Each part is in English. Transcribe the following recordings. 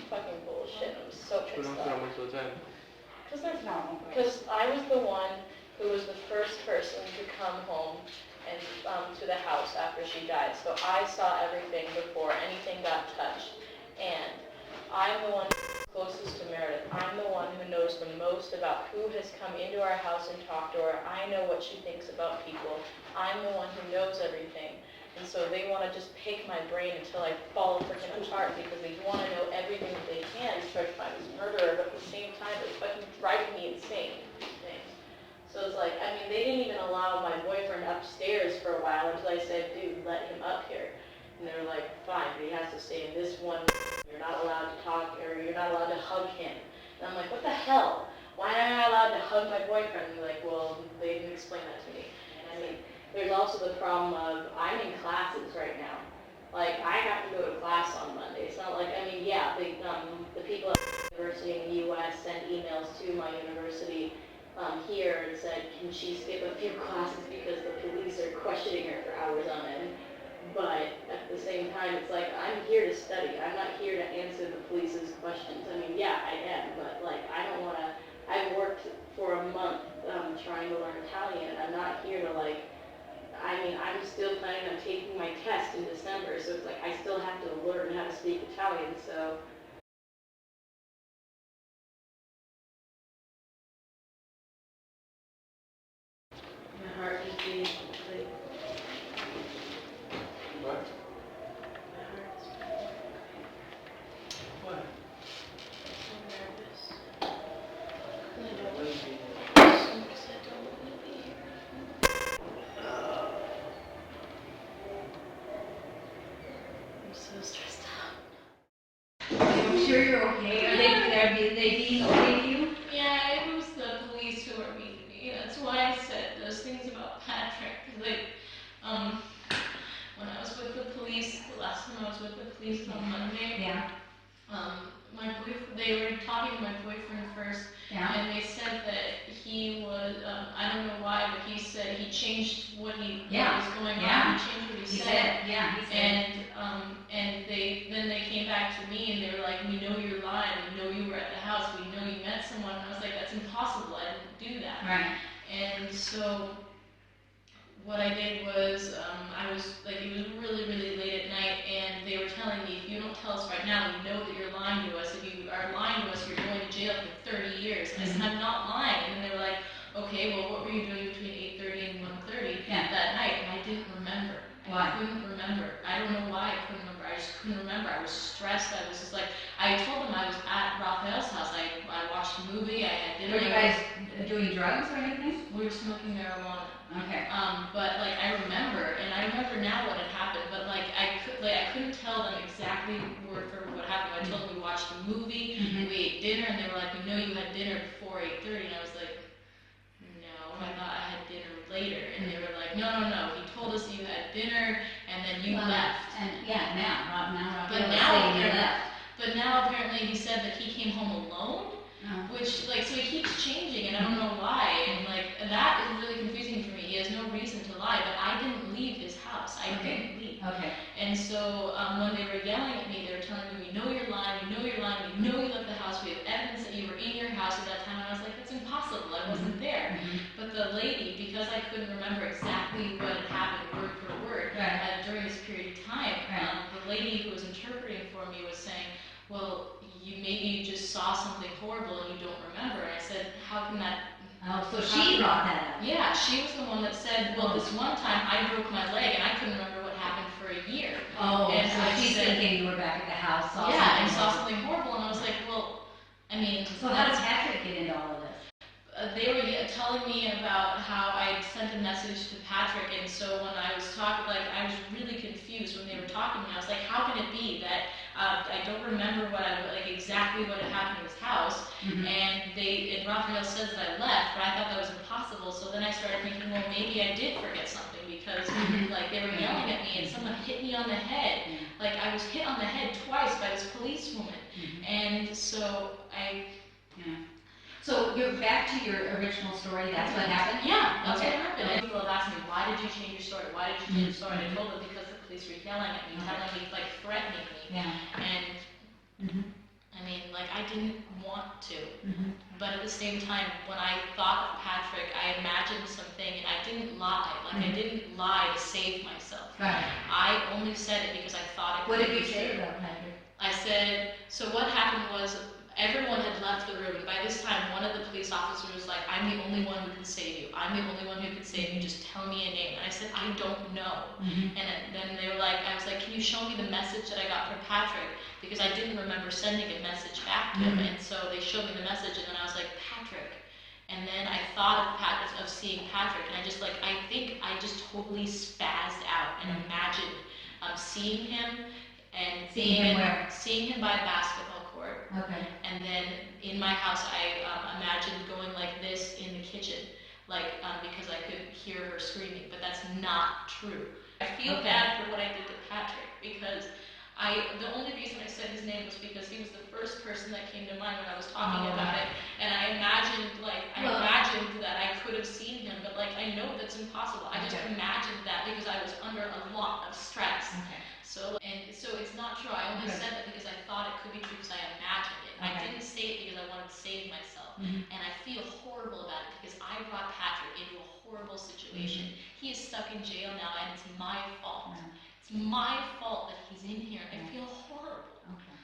fucking bullshit. I'm so pissed off. Because there's no. Because I was the one who was the first person to come home and to the house after she died. So I saw everything before anything got touched. And I'm the one closest to Meredith. I'm the one who knows the most about who has come into our house and talked to her. I know what she thinks about people. I'm the one who knows everything. And so they want to just pick my brain until I fall freaking apart because they want to know everything that they can to try to find this murderer, but at the same time, it's fucking driving me insane. So it's like, I mean, they didn't even allow my boyfriend upstairs for a while until I said, dude, let him up here. And they were like, fine, but he has to stay in this one. You're not allowed to talk, or you're not allowed to hug him. And I'm like, what the hell? Why am I allowed to hug my boyfriend? And they're like, well, they didn't explain that to me. And I mean, there's also the problem of, I'm in classes right now. Like, I have to go to class on Monday. It's not like, I mean, yeah, the people at the university in the U.S. send emails to my university here and said, can she skip a few classes because the police are questioning her for hours on end. But at the same time, it's like, I'm here to study. I'm not here to answer the police's questions. I mean, yeah, I am, but like, I don't want to, I've worked for a month trying to learn Italian. I'm not here to like, I mean, I'm still planning on taking my test in December, so it's like, I still have to learn how to speak Italian, so. My heart is beating like. What? My heart is beating. What? I'm nervous. What is it? Because I don't want to be here. I'm so stressed out. I'm sure you're okay. Are they being okay with you? Yeah, it was the police who were mean to me. That's why I said those things about Patrick. Like, when I was with the police, the last time I was with the police on Monday, Yeah. my boyfriend, they were talking to my boyfriend first, Yeah. and they said that he was, I don't know why, but he said he changed what was going on. He changed what he said. Yeah, he said. And then they came back to me and they were like, we know you're lying, we know you were at the house, we know you met someone. And I was like, that's impossible, I didn't do that. Right. And so what I did was, I was like, it was really, really late at night, and they were telling me, if you don't tell us right now, we know that you're lying to us. If you are lying to us, you're going to jail for 30 years. And I said, I'm not lying. And then they were like, okay, well, what were you doing between 8:30 and 1:30 that night? And I didn't remember. Why? I couldn't remember. I don't know why I couldn't remember. I just couldn't remember. I was stressed. I was just like, I told them I was at Raffaele's house. I watched a movie. I had dinner. Were you guys doing drugs or anything? We were smoking marijuana. Okay. But like I remember, and I remember now what had happened. But like I couldn't tell them exactly word for word what happened. I told them we watched a movie, we ate dinner, and they were like, "We know you had dinner before 8:30," and I was like, "No, I thought I had dinner later." And they were like, "No. He told us you had dinner, and then you left." And yeah, now But now you left. But now apparently he said that he came home alone. Which, like, so he keeps changing, and I don't know why, and, like, that is really confusing for me. He has no reason to lie, but I didn't leave his house. I didn't leave. Okay. And so, when they were yelling at me, they were telling me, we know you're lying, we know you're lying, we know you left the house, we have evidence that you were in your house at that time, and I was like, that's impossible, I wasn't there. But the lady, because I couldn't remember exactly what had happened word for word during this period of time, the lady who was interpreting for me was saying, well, maybe you just saw something horrible and you don't remember. And I said, how can that? Oh, so she brought that up. Yeah, she was the one that said, well, this one time I broke my leg and I couldn't remember what happened for a year. Oh, and so she's thinking you were back at the house. And saw something horrible, and I was like, well, I mean. So how does Patrick get into all of this? They were telling me about how I sent a message to Patrick, and so when I was talking, like, I was really confused when they were talking to me. I was like, how can it be that I don't remember exactly what had happened in his house, and Raffaele says that I left, but I thought that was impossible. So then I started thinking, well, maybe I did forget something because like they were yelling at me and someone hit me on the head. Like I was hit on the head twice by this policewoman, and so So you're back to your original story. That's what happened. Yeah, that's what happened. And people have asked me, why did you change your story? Why did you change your story? And I told them because the police were yelling at me, telling me, like, threatening me. Yeah. And Mhm. I mean, like, I didn't want to. Mhm. But at the same time, when I thought of Patrick, I imagined something, and I didn't lie. Like, I didn't lie to save myself. Right. I only said it because I thought it What could did be you say true. about Patrick? I said, so what happened was everyone had left the room. By this time, one of the police officers was like, I'm the only one who can save you. I'm the only one who can save you. Just tell me a name. And I said, I don't know. Mhm. And then they were like, I was like, can you show me the message that I got from Patrick? Because I didn't remember sending a message back to him. And so they showed me the message, and then I was like, Patrick. And then I thought of seeing Patrick, and I think I just totally spazzed out and imagined seeing him and Seeing him where? seeing him by a basketball court. Okay. And then in my house, I imagined going like this in the kitchen, like because I could hear her screaming, but that's not true. I feel bad for what I did to Patrick because the only reason I said his name was because he was the first person that came to mind when I was talking about it, and I imagined that I could have seen him, but like I know that's impossible. I just imagined that because I was under a lot of stress. Okay. So it's not true. I only said that because I thought it could be true because I imagined it. I didn't say it because I wanted to save myself. And I feel horrible about it because I brought Patrick into a horrible situation. He is stuck in jail now, and it's my fault. It's my fault that he's in here. I feel horrible. Okay.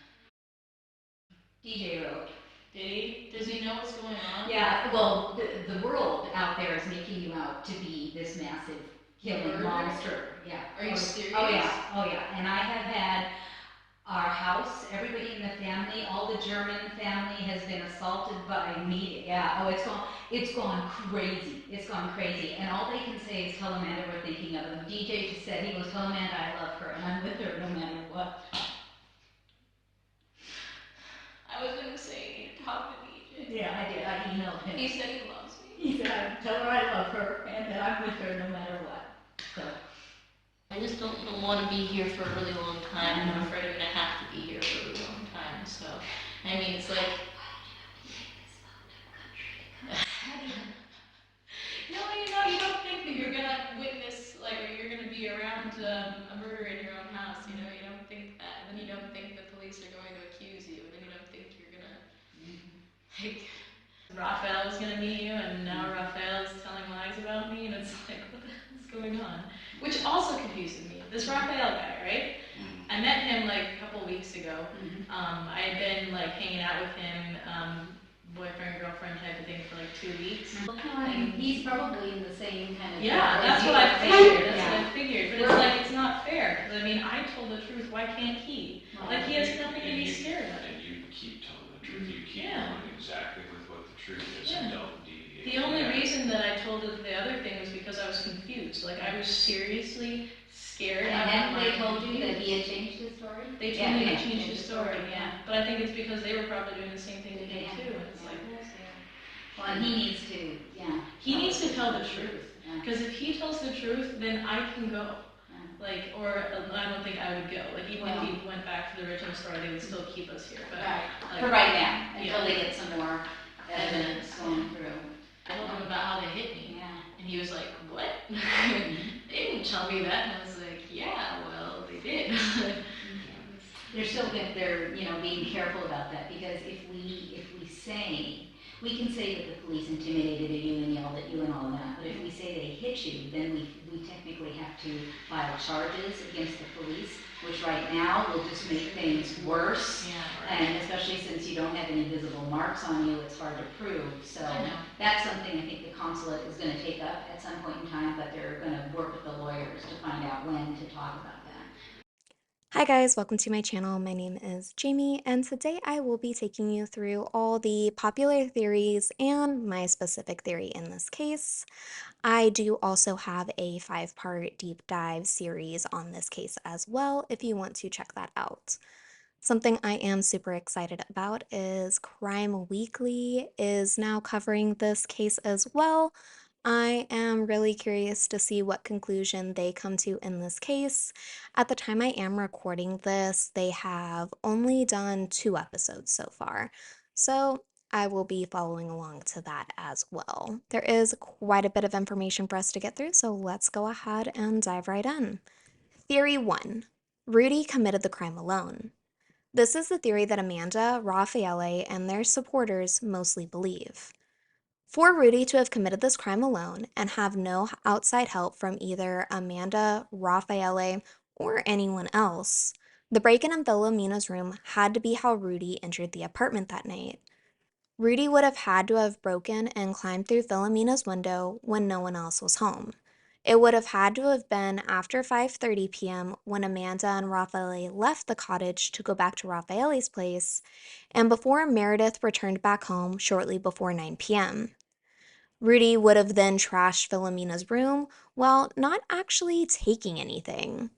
DJ wrote. Did he? Does he know what's going on? Yeah, well, the world out there is making you out to be this massive killing monster. Yeah. Are you serious? Oh yeah. And I have had our house, everybody in the family, all the German family has been assaulted by me. Yeah. Oh, it's gone crazy. It's gone crazy. And all they can say is tell Amanda we're thinking of him. DJ just said he goes, tell Amanda I love her and I'm with her no matter what. I was gonna say talk to DJ. Yeah, I did. I emailed him. He said he loves me. He said, tell her I love her and that I'm with her no matter what. So. I just don't want to be here for a really long time, and I'm afraid I'm gonna have to be here for a really long time. So, I mean, it's like. No, you don't think that you're gonna witness, like, or you're gonna be around a murder in your own house. You don't think that, and then you don't think the police are going to accuse you, and then you don't think you're gonna, like, Raffaele was gonna meet you, and now Raffaele is telling lies about me, and it's like, what the hell is going on? Which also confuses me. This Raffaele guy, right? I met him like a couple weeks ago. I had been like hanging out with him, boyfriend, girlfriend type of thing for like 2 weeks. He's probably in the same kind of. Yeah, that's what I figured. That's what I figured. But it's like, it's not fair. I mean, I told the truth. Why can't he? Like, he has nothing to be scared of. And you keep telling the truth. You keep Yeah. going exactly with what the truth is Yeah. and don't deviate. The only reason that I told the other thing was because I was confused. Like, I was seriously scared. And then they told you that he had changed his story? They told me to change his story, yeah. But I think it's because they were probably doing the same thing to me too. And it's like, well, and he needs to, he needs to tell the truth. Because if he tells the truth, then I can go. Like, or I don't think I would go. Like, even if he went back to the original story, they would still keep us here. But Right. like, For right now, until they get some more evidence going through. I told him about how they hit me. Yeah. And he was like, what? They didn't tell me that. And I was like, yeah, well, they did. They're still they're being careful about that because if we say we can say that the police intimidated you and yelled at you and all of that, but if we say they hit you, then we technically have to file charges against the police, which right now will just make things worse. Yeah, And especially since you don't have any visible marks on you, it's hard to prove. So I know. that's something I think the consulate is going to take up at some point in time, but they're going to work with the lawyers to find out when to talk about that. Hi guys, welcome to my channel. My name is Jamie, and today I will be taking you through all the popular theories and my specific theory in this case. I do also have a 5-part deep dive series on this case as well, if you want to check that out. Something I am super excited about is Crime Weekly is now covering this case as well. I am really curious to see what conclusion they come to in this case. At the time I am recording this, they have only done 2 episodes so far, so I will be following along to that as well. There is quite a bit of information for us to get through, so let's go ahead and dive right in. Theory 1. Rudy committed the crime alone. This is the theory that Amanda, Raffaele, and their supporters mostly believe. For Rudy to have committed this crime alone and have no outside help from either Amanda, Raffaele, or anyone else, the break-in in Philomena's room had to be how Rudy entered the apartment that night. Rudy would have had to have broken and climbed through Philomena's window when no one else was home. It would have had to have been after 5:30 p.m. when Amanda and Raffaele left the cottage to go back to Raffaele's place, and before Meredith returned back home shortly before 9 p.m. Rudy would have then trashed Philomena's room while not actually taking anything.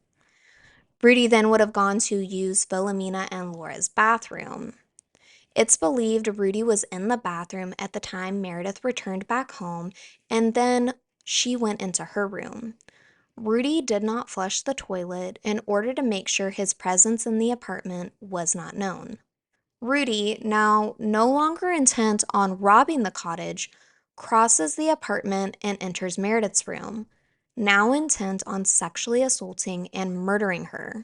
Rudy then would have gone to use Philomena and Laura's bathroom. It's believed Rudy was in the bathroom at the time Meredith returned back home, and then she went into her room. Rudy did not flush the toilet in order to make sure his presence in the apartment was not known. Rudy, now no longer intent on robbing the cottage, crosses the apartment and enters Meredith's room, now intent on sexually assaulting and murdering her.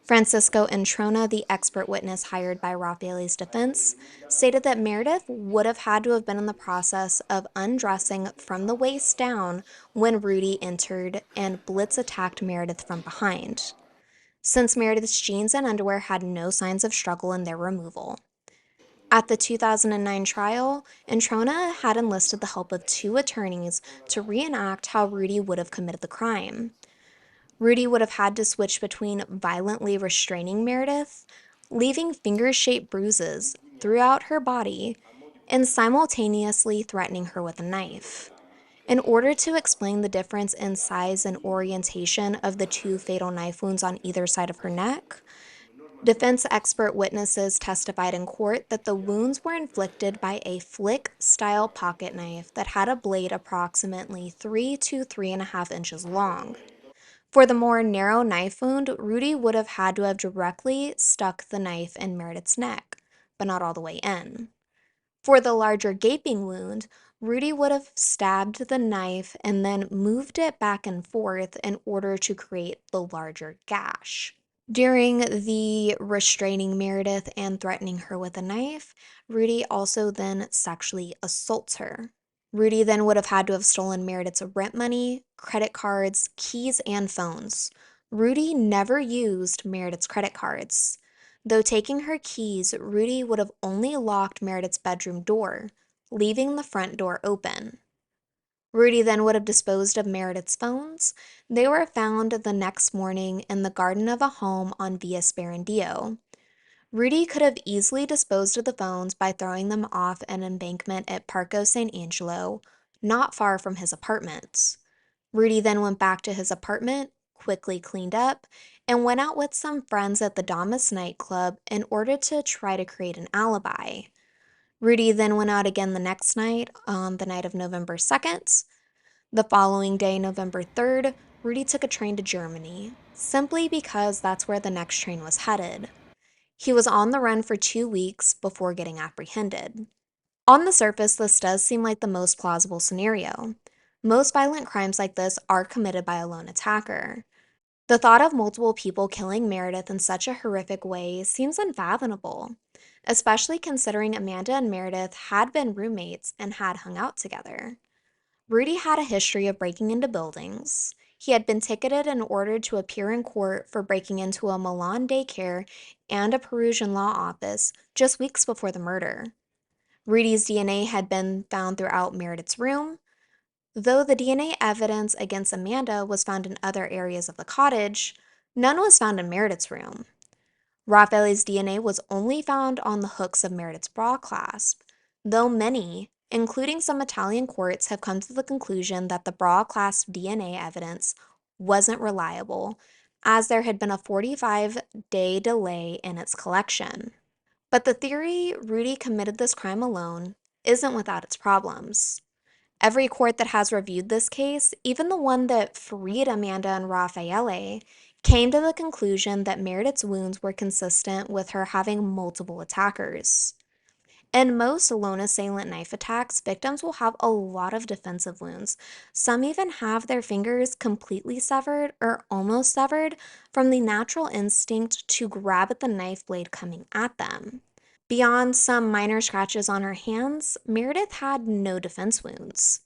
Francisco Entrona, the expert witness hired by Raffaele's defense, stated that Meredith would have had to have been in the process of undressing from the waist down when Rudy entered and blitz attacked Meredith from behind, since Meredith's jeans and underwear had no signs of struggle in their removal. At the 2009 trial, Entrona had enlisted the help of 2 attorneys to reenact how Rudy would have committed the crime. Rudy would have had to switch between violently restraining Meredith, leaving finger-shaped bruises throughout her body, and simultaneously threatening her with a knife. In order to explain the difference in size and orientation of the 2 fatal knife wounds on either side of her neck, defense expert witnesses testified in court that the wounds were inflicted by a flick-style pocket knife that had a blade approximately 3 to 3.5 inches long. For the more narrow knife wound, Rudy would have had to have directly stuck the knife in Meredith's neck, but not all the way in. For the larger gaping wound, Rudy would have stabbed the knife and then moved it back and forth in order to create the larger gash. During the restraining Meredith and threatening her with a knife, Rudy also then sexually assaults her. Rudy then would have had to have stolen Meredith's rent money, credit cards, keys, and phones. Rudy never used Meredith's credit cards. Though taking her keys, Rudy would have only locked Meredith's bedroom door, leaving the front door open. Rudy then would have disposed of Meredith's phones. They were found the next morning in the garden of a home on Via Sperandio. Rudy could have easily disposed of the phones by throwing them off an embankment at Parco San Angelo, not far from his apartment. Rudy then went back to his apartment, quickly cleaned up, and went out with some friends at the Damas nightclub in order to try to create an alibi. Rudy then went out again the next night, on the night of November 2nd. The following day, November 3rd, Rudy took a train to Germany, simply because that's where the next train was headed. He was on the run for 2 weeks before getting apprehended. On the surface, this does seem like the most plausible scenario. Most violent crimes like this are committed by a lone attacker. The thought of multiple people killing Meredith in such a horrific way seems unfathomable, especially considering Amanda and Meredith had been roommates and had hung out together. Rudy had a history of breaking into buildings. He had been ticketed and ordered to appear in court for breaking into a Milan daycare and a Perusian law office just weeks before the murder. Rudy's DNA had been found throughout Meredith's room. Though the DNA evidence against Amanda was found in other areas of the cottage, none was found in Meredith's room. Raffaele's DNA was only found on the hooks of Meredith's bra clasp, though many, including some Italian courts, have come to the conclusion that the bra clasp DNA evidence wasn't reliable, as there had been a 45-day delay in its collection. But the theory Rudy committed this crime alone isn't without its problems. Every court that has reviewed this case, even the one that freed Amanda and Raffaele, came to the conclusion that Meredith's wounds were consistent with her having multiple attackers. In most lone assailant knife attacks, victims will have a lot of defensive wounds. Some even have their fingers completely severed or almost severed from the natural instinct to grab at the knife blade coming at them. Beyond some minor scratches on her hands, Meredith had no defense wounds.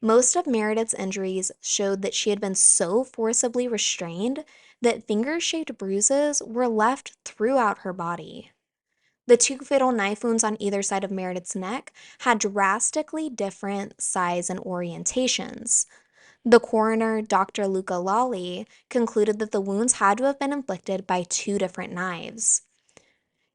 Most of Meredith's injuries showed that she had been so forcibly restrained that finger-shaped bruises were left throughout her body. The two fatal knife wounds on either side of Meredith's neck had drastically different size and orientations. The coroner, Dr. Luca Lawley, concluded that the wounds had to have been inflicted by two different knives.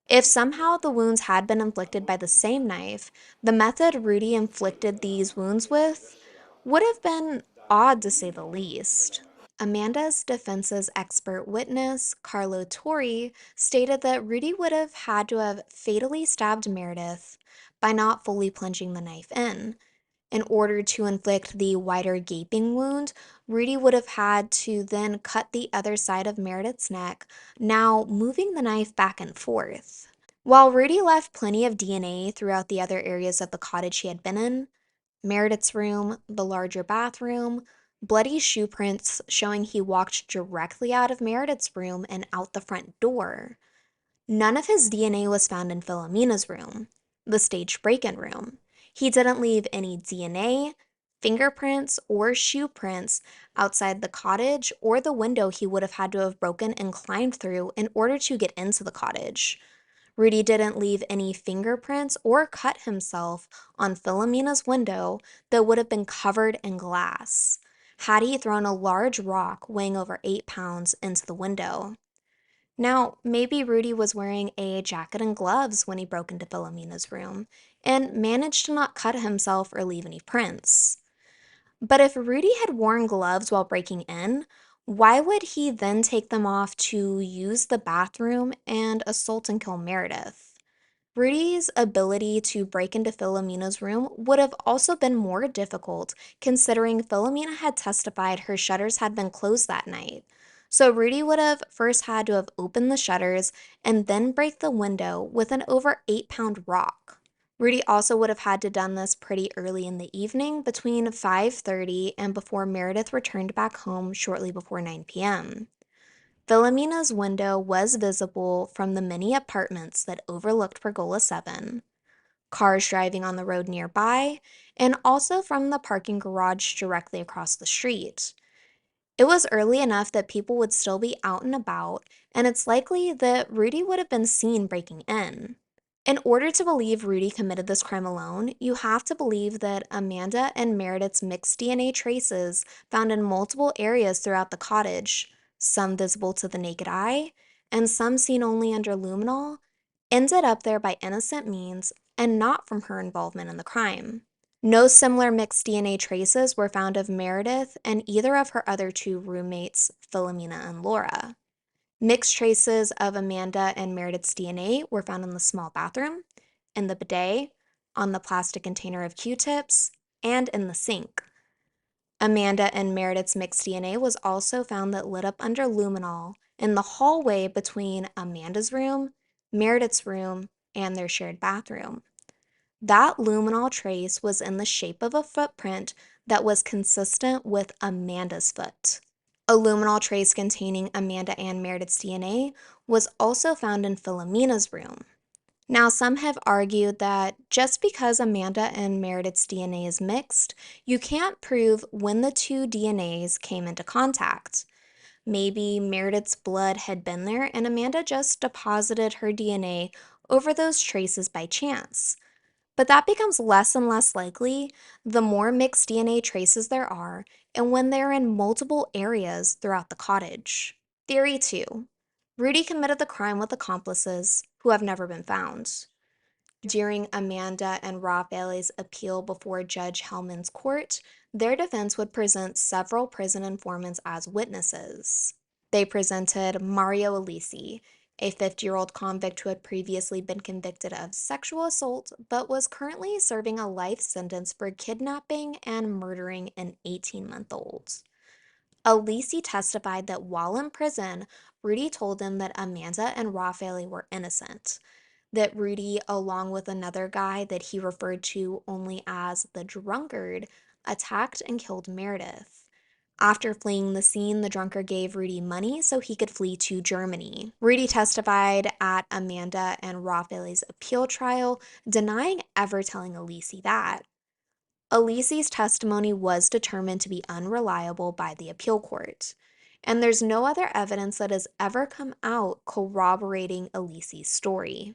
If somehow the wounds had been inflicted by the same knife, the method Rudy inflicted these wounds with would have been odd to say the least. Amanda's defense's expert witness, Carlo Torri, stated that Rudy would have had to have fatally stabbed Meredith by not fully plunging the knife in. In order to inflict the wider gaping wound, Rudy would have had to then cut the other side of Meredith's neck, now moving the knife back and forth. While Rudy left plenty of DNA throughout the other areas of the cottage he had been in, Meredith's room, the larger bathroom, bloody shoe prints showing he walked directly out of Meredith's room and out the front door. None of his DNA was found in Philomena's room, the staged break-in room. He didn't leave any DNA, fingerprints, or shoe prints outside the cottage or the window he would have had to have broken and climbed through in order to get into the cottage. Rudy didn't leave any fingerprints or cut himself on Philomena's window that would have been covered in glass, had he thrown a large rock weighing over 8 pounds into the window. Now, maybe Rudy was wearing a jacket and gloves when he broke into Philomena's room and managed to not cut himself or leave any prints. But if Rudy had worn gloves while breaking in, why would he then take them off to use the bathroom and assault and kill Meredith? Rudy's ability to break into Philomena's room would have also been more difficult considering Philomena had testified her shutters had been closed that night. So Rudy would have first had to have opened the shutters and then break the window with an over 8-pound rock. Rudy also would have had to done this pretty early in the evening between 5:30 and before Meredith returned back home shortly before 9 p.m. Philomena's window was visible from the many apartments that overlooked Pergola 7, cars driving on the road nearby, and also from the parking garage directly across the street. It was early enough that people would still be out and about, and it's likely that Rudy would have been seen breaking in. In order to believe Rudy committed this crime alone, you have to believe that Amanda and Meredith's mixed DNA traces found in multiple areas throughout the cottage, some visible to the naked eye, and some seen only under luminol, ended up there by innocent means and not from her involvement in the crime. No similar mixed DNA traces were found of Meredith and either of her other two roommates, Philomena and Laura. Mixed traces of Amanda and Meredith's DNA were found in the small bathroom, in the bidet, on the plastic container of Q-tips, and in the sink. Amanda and Meredith's mixed DNA was also found that lit up under luminol in the hallway between Amanda's room, Meredith's room, and their shared bathroom. That luminol trace was in the shape of a footprint that was consistent with Amanda's foot. A luminol trace containing Amanda and Meredith's DNA was also found in Philomena's room. Now, some have argued that just because Amanda and Meredith's DNA is mixed, you can't prove when the two DNAs came into contact. Maybe Meredith's blood had been there and Amanda just deposited her DNA over those traces by chance. But that becomes less and less likely the more mixed DNA traces there are and when they're in multiple areas throughout the cottage. Theory 2. Rudy committed the crime with accomplices who have never been found. During Amanda and Raffaele's appeal before Judge Hellman's court, their defense would present several prison informants as witnesses. They presented Mario Alisi, a 50-year-old convict who had previously been convicted of sexual assault but was currently serving a life sentence for kidnapping and murdering an 18-month-old. Alisi testified that while in prison, Rudy told him that Amanda and Raffaele were innocent. that Rudy, along with another guy that he referred to only as the drunkard, attacked and killed Meredith. After fleeing the scene, the drunkard gave Rudy money so he could flee to Germany. Rudy testified at Amanda and Raffaele's appeal trial, denying ever telling Elise that. Elise's testimony was determined to be unreliable by the appeal court, and there's no other evidence that has ever come out corroborating Elise's story.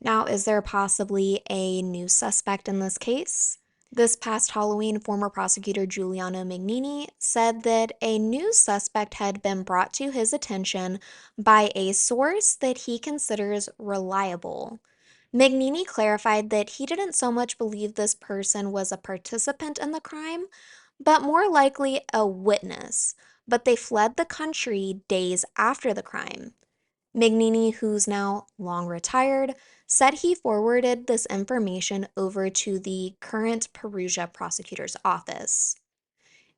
Now, is there possibly a new suspect in this case? This past Halloween, former prosecutor Giuliano Magnini said that a new suspect had been brought to his attention by a source that he considers reliable. Magnini clarified that he didn't so much believe this person was a participant in the crime, but more likely a witness, but they fled the country days after the crime. Magnini, who's now long retired, said he forwarded this information over to the current Perugia prosecutor's office.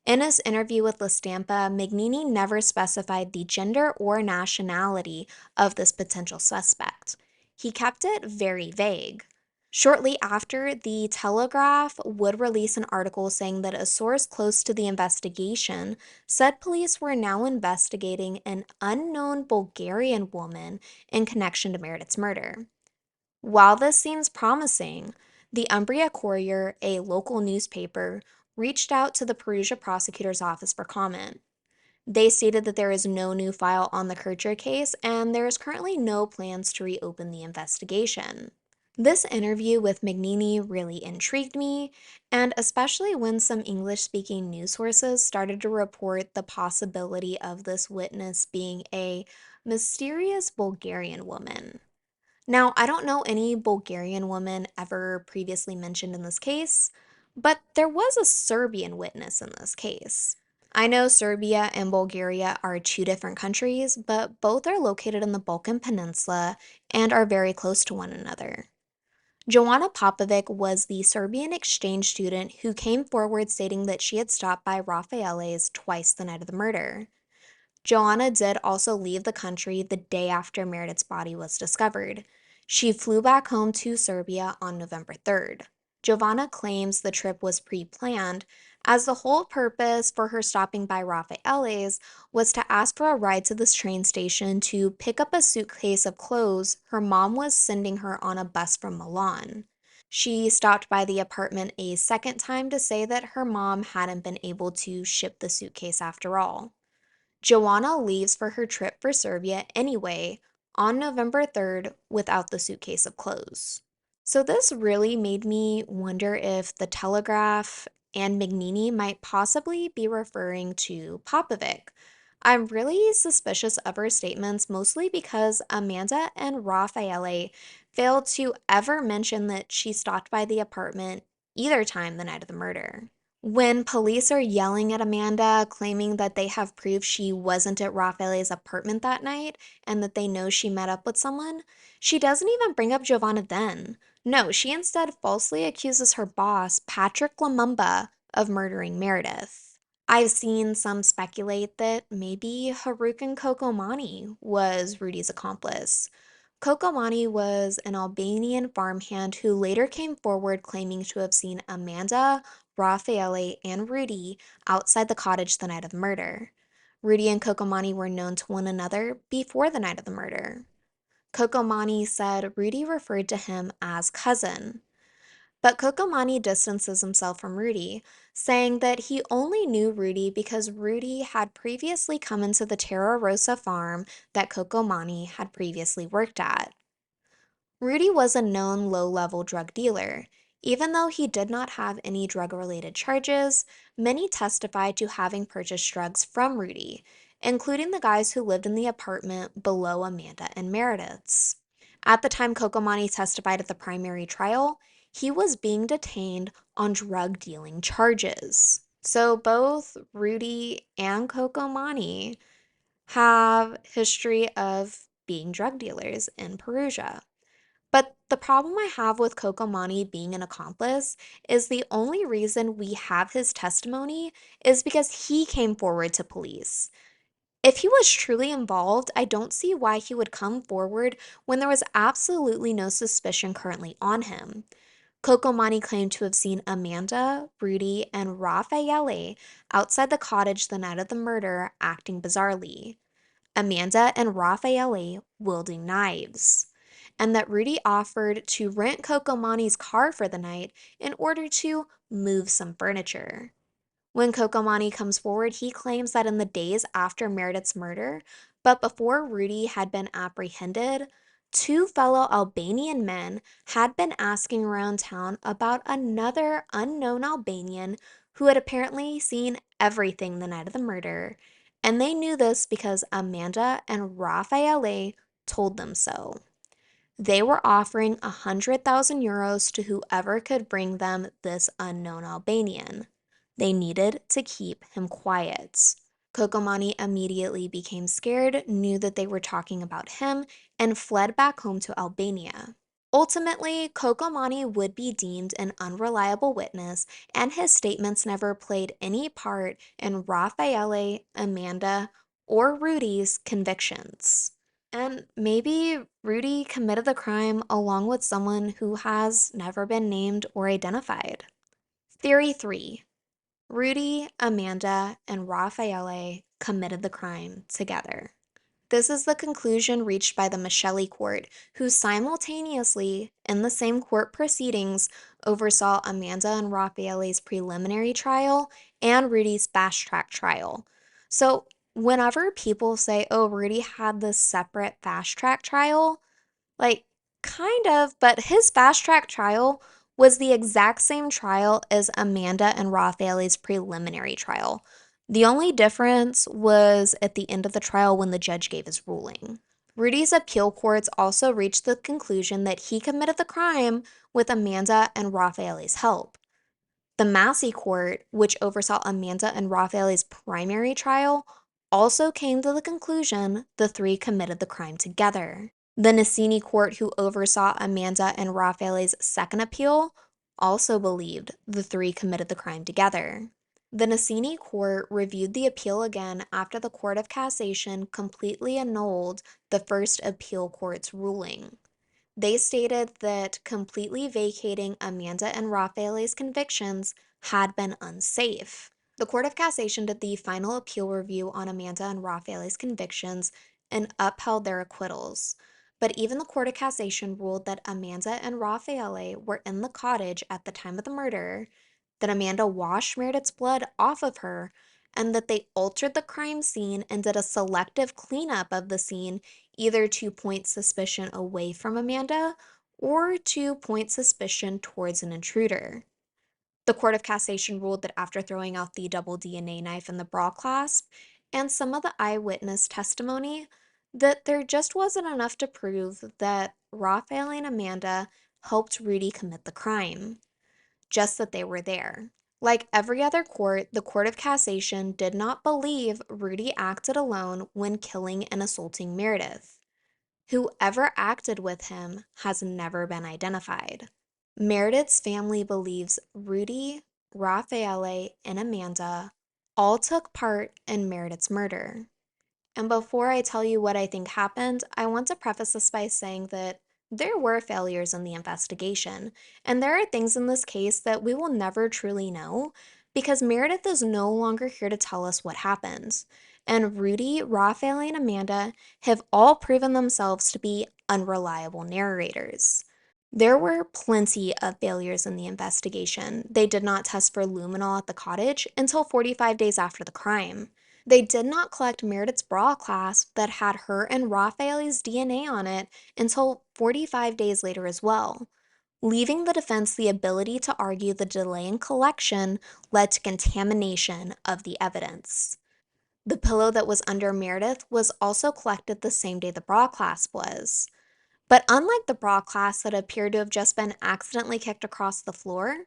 In his interview with La Stampa, Magnini never specified the gender or nationality of this potential suspect. He kept it very vague. Shortly after, the Telegraph would release an article saying that a source close to the investigation said police were now investigating an unknown Bulgarian woman in connection to Meredith's murder. While this seems promising, the Umbria Courier, a local newspaper, reached out to the Perugia prosecutor's office for comment. They stated that there is no new file on the Kercher case and there is currently no plans to reopen the investigation. This interview with Magnini really intrigued me, and especially when some English speaking news sources started to report the possibility of this witness being a mysterious Bulgarian woman. Now, I don't know any Bulgarian woman ever previously mentioned in this case, but there was a Serbian witness in this case. I know Serbia and Bulgaria are two different countries, but both are located in the Balkan Peninsula and are very close to one another. Joanna Popovic was the Serbian exchange student who came forward stating that she had stopped by Raffaele's twice the night of the murder. Joanna did also leave the country the day after Meredith's body was discovered. She flew back home to Serbia on November 3rd. Giovanna claims the trip was pre-planned, as the whole purpose for her stopping by Raffaele's was to ask for a ride to this train station to pick up a suitcase of clothes her mom was sending her on a bus from Milan. She stopped by the apartment a second time to say that her mom hadn't been able to ship the suitcase after all. Joanna leaves for her trip for Serbia anyway on November 3rd without the suitcase of clothes. So this really made me wonder if the Telegraph and Magnini might possibly be referring to Popovic. I'm really suspicious of her statements mostly because Amanda and Raffaele failed to ever mention that she stopped by the apartment either time the night of the murder. When police are yelling at Amanda, claiming that they have proof she wasn't at Raffaele's apartment that night and that they know she met up with someone, she doesn't even bring up Giovanna then. No, she instead falsely accuses her boss, Patrick Lumumba, of murdering Meredith. I've seen some speculate that maybe Harukin Kokomani was Rudy's accomplice. Kokomani was an Albanian farmhand who later came forward claiming to have seen Amanda, Raffaele, and Rudy outside the cottage the night of the murder. Rudy and Kokomani were known to one another before the night of the murder. Kokomani said Rudy referred to him as cousin. But Kokomani distances himself from Rudy, saying that he only knew Rudy because Rudy had previously come into the Terra Rosa farm that Kokomani had previously worked at. Rudy was a known low-level drug dealer. Even though he did not have any drug-related charges, many testified to having purchased drugs from Rudy, including the guys who lived in the apartment below Amanda and Meredith's. At the time Kokomani testified at the primary trial, he was being detained on drug dealing charges. So both Rudy and Kokomani have history of being drug dealers in Perugia. But the problem I have with Kokomani being an accomplice is the only reason we have his testimony is because he came forward to police. If he was truly involved, I don't see why he would come forward when there was absolutely no suspicion currently on him. Cocomani claimed to have seen Amanda, Rudy, and Raffaele outside the cottage the night of the murder acting bizarrely. Amanda and Raffaele wielding knives, and that Rudy offered to rent Cocomani's car for the night in order to move some furniture. When Cocomani comes forward, he claims that in the days after Meredith's murder, but before Rudy had been apprehended, two fellow Albanian men had been asking around town about another unknown Albanian who had apparently seen everything the night of the murder, and they knew this because Amanda and Raffaele told them so. They were offering 100,000 euros to whoever could bring them this unknown Albanian. They needed to keep him quiet. Cocomani immediately became scared, knew that they were talking about him, and fled back home to Albania. Ultimately, Cocomani would be deemed an unreliable witness, and his statements never played any part in Raffaele, Amanda, or Rudy's convictions. And maybe Rudy committed the crime along with someone who has never been named or identified. Theory 3. Rudy, Amanda, and Raffaele committed the crime together. This is the conclusion reached by the Michelli court, who simultaneously, in the same court proceedings, oversaw Amanda and Raffaele's preliminary trial and Rudy's fast-track trial. So whenever people say, oh, Rudy had this separate fast-track trial, like, kind of, but his fast-track trial was the exact same trial as Amanda and Raffaele's preliminary trial. The only difference was at the end of the trial when the judge gave his ruling. Rudy's appeal courts also reached the conclusion that he committed the crime with Amanda and Raffaele's help. The Massey court, which oversaw Amanda and Raffaele's primary trial, also came to the conclusion the three committed the crime together. The Nacini court, who oversaw Amanda and Raffaele's second appeal, also believed the three committed the crime together. The Nacini court reviewed the appeal again after the Court of Cassation completely annulled the first appeal court's ruling. They stated that completely vacating Amanda and Raffaele's convictions had been unsafe. The Court of Cassation did the final appeal review on Amanda and Raffaele's convictions and upheld their acquittals. But even the Court of Cassation ruled that Amanda and Raffaele were in the cottage at the time of the murder, that Amanda washed Meredith's blood off of her, and that they altered the crime scene and did a selective cleanup of the scene, either to point suspicion away from Amanda or to point suspicion towards an intruder. The Court of Cassation ruled that after throwing out the double DNA knife in the bra clasp and some of the eyewitness testimony, that there just wasn't enough to prove that Raffaele and Amanda helped Rudy commit the crime, just that they were there. Like every other court, the Court of Cassation did not believe Rudy acted alone when killing and assaulting Meredith. Whoever acted with him has never been identified. Meredith's family believes Rudy, Raffaele, and Amanda all took part in Meredith's murder. And before I tell you what I think happened, I want to preface this by saying that there were failures in the investigation, and there are things in this case that we will never truly know because Meredith is no longer here to tell us what happened. And Rudy, Raffaele, and Amanda have all proven themselves to be unreliable narrators. There were plenty of failures in the investigation. They did not test for luminol at the cottage until 45 days after the crime. They did not collect Meredith's bra clasp that had her and Raffaele's DNA on it until 45 days later as well, leaving the defense the ability to argue the delay in collection led to contamination of the evidence. The pillow that was under Meredith was also collected the same day the bra clasp was. But unlike the bra clasp that appeared to have just been accidentally kicked across the floor,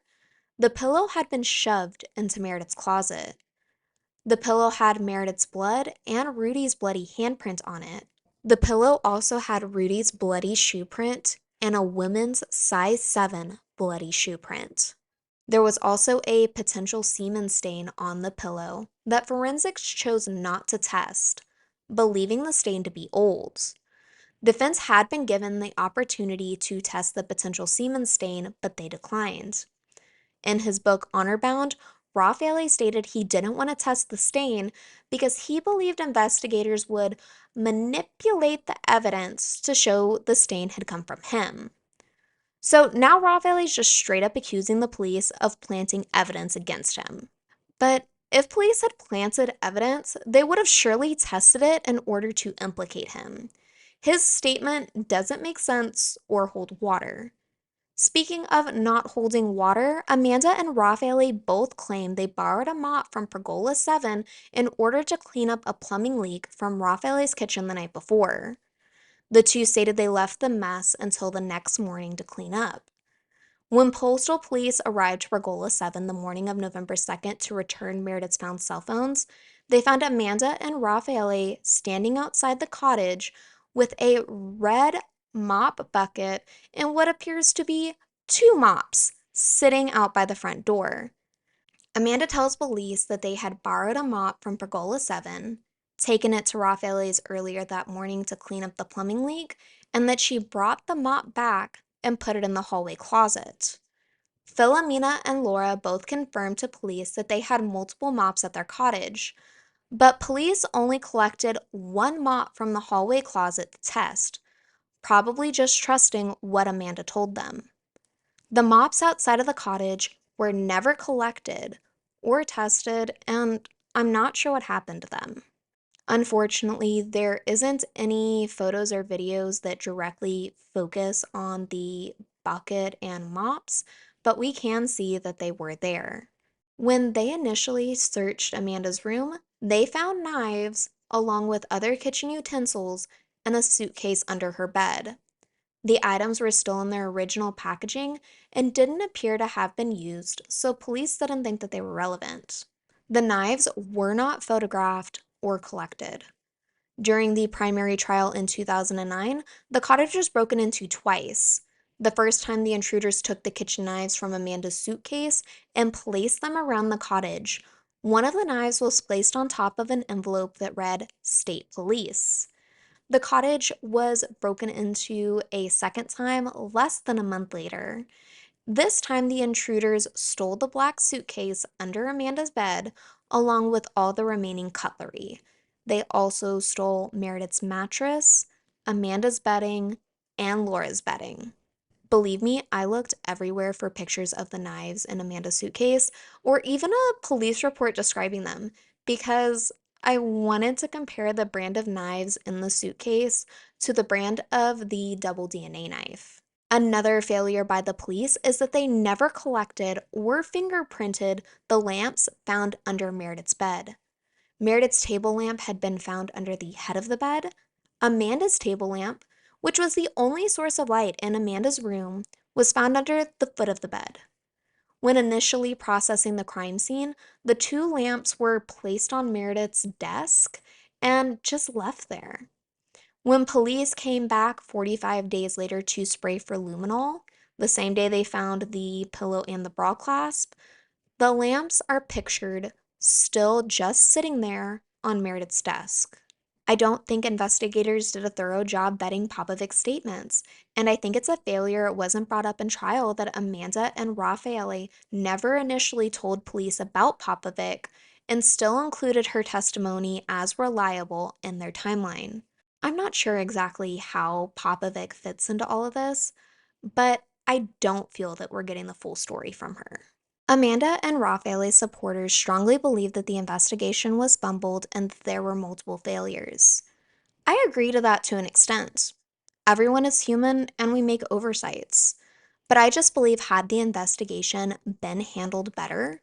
the pillow had been shoved into Meredith's closet. The pillow had Meredith's blood and Rudy's bloody handprint on it. The pillow also had Rudy's bloody shoe print and a woman's size 7 bloody shoe print. There was also a potential semen stain on the pillow that forensics chose not to test, believing the stain to be old. Defense had been given the opportunity to test the potential semen stain, but they declined. In his book Honor Bound, Raffaele stated he didn't want to test the stain because he believed investigators would manipulate the evidence to show the stain had come from him. So now Raffaele's just straight up accusing the police of planting evidence against him. But if police had planted evidence, they would have surely tested it in order to implicate him. His statement doesn't make sense or hold water. Speaking of not holding water, Amanda and Raffaele both claim they borrowed a mop from Pergola 7 in order to clean up a plumbing leak from Raffaele's kitchen the night before. The two stated they left the mess until the next morning to clean up. When postal police arrived to Pergola 7 the morning of November 2nd to return Meredith's found cell phones, they found Amanda and Raffaele standing outside the cottage with a red mop bucket and what appears to be 2 mops sitting out by the front door. Amanda tells police that they had borrowed a mop from Pergola 7, taken it to Raffaele's earlier that morning to clean up the plumbing leak, and that she brought the mop back and put it in the hallway closet. Philomena and Laura both confirmed to police that they had multiple mops at their cottage, but police only collected 1 mop from the hallway closet to test, probably just trusting what Amanda told them. The mops outside of the cottage were never collected or tested, and I'm not sure what happened to them. Unfortunately, there isn't any photos or videos that directly focus on the bucket and mops, but we can see that they were there. When they initially searched Amanda's room, they found knives along with other kitchen utensils in a suitcase under her bed. The items were still in their original packaging and didn't appear to have been used, so police didn't think that they were relevant. The knives were not photographed or collected. During the primary trial in 2009, the cottage was broken into twice. The first time the intruders took the kitchen knives from Amanda's suitcase and placed them around the cottage. One of the knives was placed on top of an envelope that read State Police. The cottage was broken into a second time less than a month later. This time, the intruders stole the black suitcase under Amanda's bed, along with all the remaining cutlery. They also stole Meredith's mattress, Amanda's bedding, and Laura's bedding. Believe me, I looked everywhere for pictures of the knives in Amanda's suitcase, or even a police report describing them, because I wanted to compare the brand of knives in the suitcase to the brand of the double DNA knife. Another failure by the police is that they never collected or fingerprinted the lamps found under Meredith's bed. Meredith's table lamp had been found under the head of the bed. Amanda's table lamp, which was the only source of light in Amanda's room, was found under the foot of the bed. When initially processing the crime scene, the 2 lamps were placed on Meredith's desk and just left there. When police came back 45 days later to spray for luminol, the same day they found the pillow and the bra clasp, the lamps are pictured still just sitting there on Meredith's desk. I don't think investigators did a thorough job vetting Popovic's statements, and I think it's a failure it wasn't brought up in trial that Amanda and Raffaele never initially told police about Popovic and still included her testimony as reliable in their timeline. I'm not sure exactly how Popovic fits into all of this, but I don't feel that we're getting the full story from her. Amanda and Raffaele's supporters strongly believe that the investigation was fumbled and that there were multiple failures. I agree to that to an extent. Everyone is human and we make oversights. But I just believe had the investigation been handled better,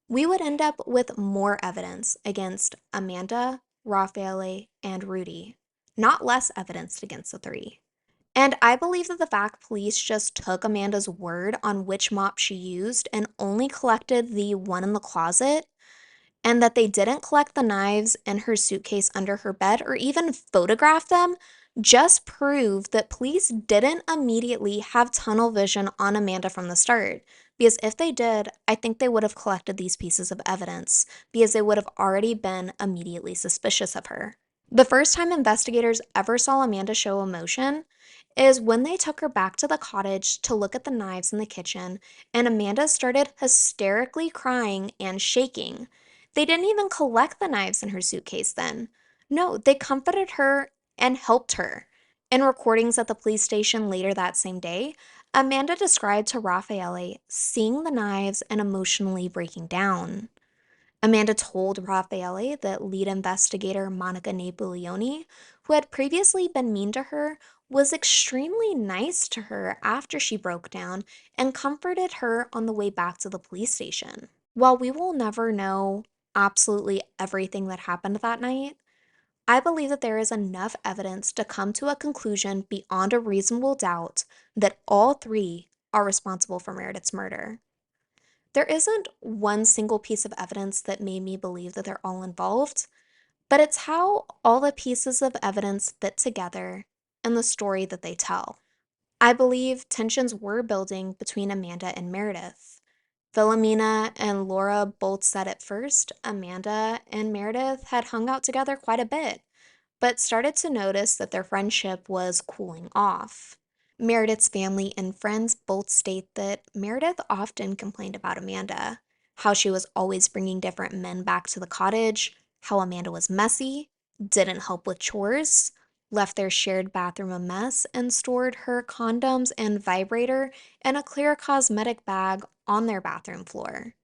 we would end up with more evidence against Amanda, Raffaele, and Rudy, not less evidence against the 3. And I believe that the fact police just took Amanda's word on which mop she used and only collected the one in the closet, and that they didn't collect the knives in her suitcase under her bed or even photograph them, just prove that police didn't immediately have tunnel vision on Amanda from the start. Because if they did, I think they would have collected these pieces of evidence because they would have already been immediately suspicious of her. The first time investigators ever saw Amanda show emotion is when they took her back to the cottage to look at the knives in the kitchen, and Amanda started hysterically crying and shaking. They didn't even collect the knives in her suitcase then. No, they comforted her and helped her. In recordings at the police station later that same day, Amanda described to Raffaele seeing the knives and emotionally breaking down. Amanda told Raffaele that lead investigator Monica Napoleone, who had previously been mean to her, was extremely nice to her after she broke down and comforted her on the way back to the police station. While we will never know absolutely everything that happened that night, I believe that there is enough evidence to come to a conclusion beyond a reasonable doubt that all three are responsible for Meredith's murder. There isn't one single piece of evidence that made me believe that they're all involved, but it's how all the pieces of evidence fit together and the story that they tell. I believe tensions were building between Amanda and Meredith. Philomena and Laura both said at first Amanda and Meredith had hung out together quite a bit, but started to notice that their friendship was cooling off. Meredith's family and friends both state that Meredith often complained about Amanda, how she was always bringing different men back to the cottage, how Amanda was messy, didn't help with chores, left their shared bathroom a mess, and stored her condoms and vibrator in a clear cosmetic bag on their bathroom floor.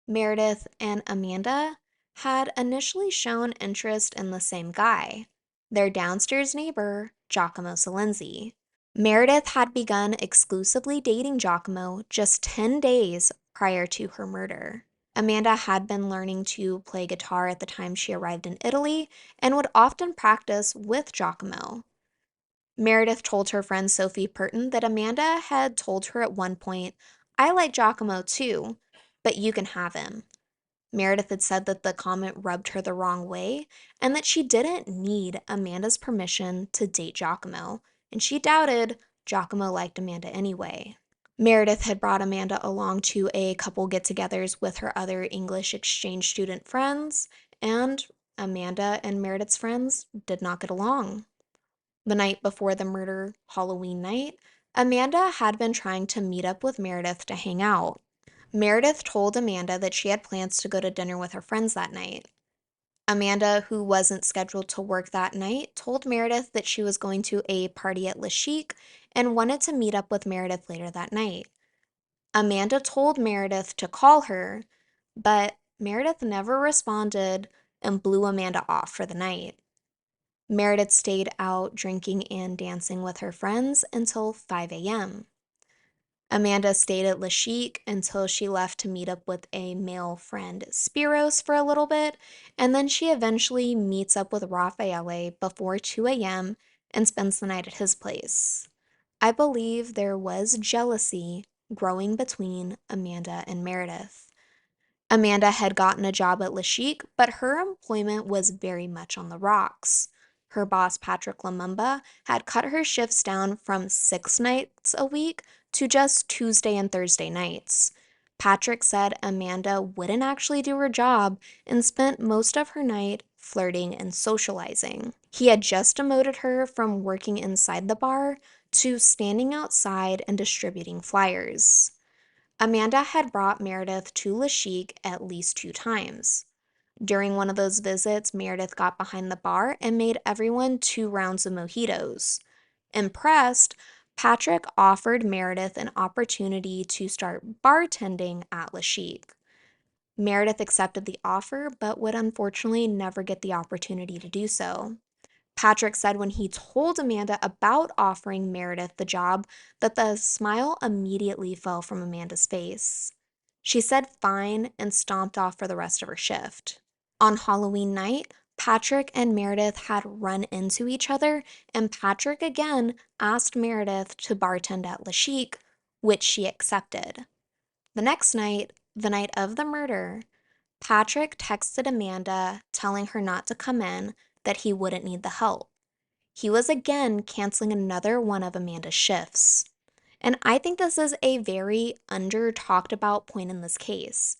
Meredith and Amanda had initially shown interest in the same guy, their downstairs neighbor, Giacomo Salenzi. Meredith had begun exclusively dating Giacomo just 10 days prior to her murder. Amanda had been learning to play guitar at the time she arrived in Italy and would often practice with Giacomo. Meredith told her friend Sophie Purton that Amanda had told her at one point, "I like Giacomo too, but you can have him." Meredith had said that the comment rubbed her the wrong way and that she didn't need Amanda's permission to date Giacomo, and she doubted Giacomo liked Amanda anyway. Meredith had brought Amanda along to a couple get togethers with her other English exchange student friends, and Amanda and Meredith's friends did not get along. The night before the murder, Halloween night, Amanda had been trying to meet up with Meredith to hang out. Meredith told Amanda that she had plans to go to dinner with her friends that night. Amanda, who wasn't scheduled to work that night, told Meredith that she was going to a party at Le Chic and wanted to meet up with Meredith later that night. Amanda told Meredith to call her, but Meredith never responded and blew Amanda off for the night. Meredith stayed out drinking and dancing with her friends until 5 a.m. Amanda stayed at Le Chic until she left to meet up with a male friend, Spiros, for a little bit, and then she eventually meets up with Raffaele before 2 a.m. and spends the night at his place. I believe there was jealousy growing between Amanda and Meredith. Amanda had gotten a job at Le Chic, but her employment was very much on the rocks. Her boss, Patrick Lumumba, had cut her shifts down from 6 nights a week to just Tuesday and Thursday nights. Patrick said Amanda wouldn't actually do her job and spent most of her night flirting and socializing. He had just demoted her from working inside the bar to standing outside and distributing flyers. Amanda had brought Meredith to Le Chic at least 2 times. During one of those visits, Meredith got behind the bar and made everyone 2 rounds of mojitos. Impressed, Patrick offered Meredith an opportunity to start bartending at Le Chic. Meredith accepted the offer, but would unfortunately never get the opportunity to do so. Patrick said when he told Amanda about offering Meredith the job that the smile immediately fell from Amanda's face. She said fine and stomped off for the rest of her shift. On Halloween night, Patrick and Meredith had run into each other, and Patrick again asked Meredith to bartend at Le Chic, which she accepted. The next night, the night of the murder, Patrick texted Amanda telling her not to come in, that he wouldn't need the help. He was again canceling another one of Amanda's shifts. And I think this is a very under talked about point in this case.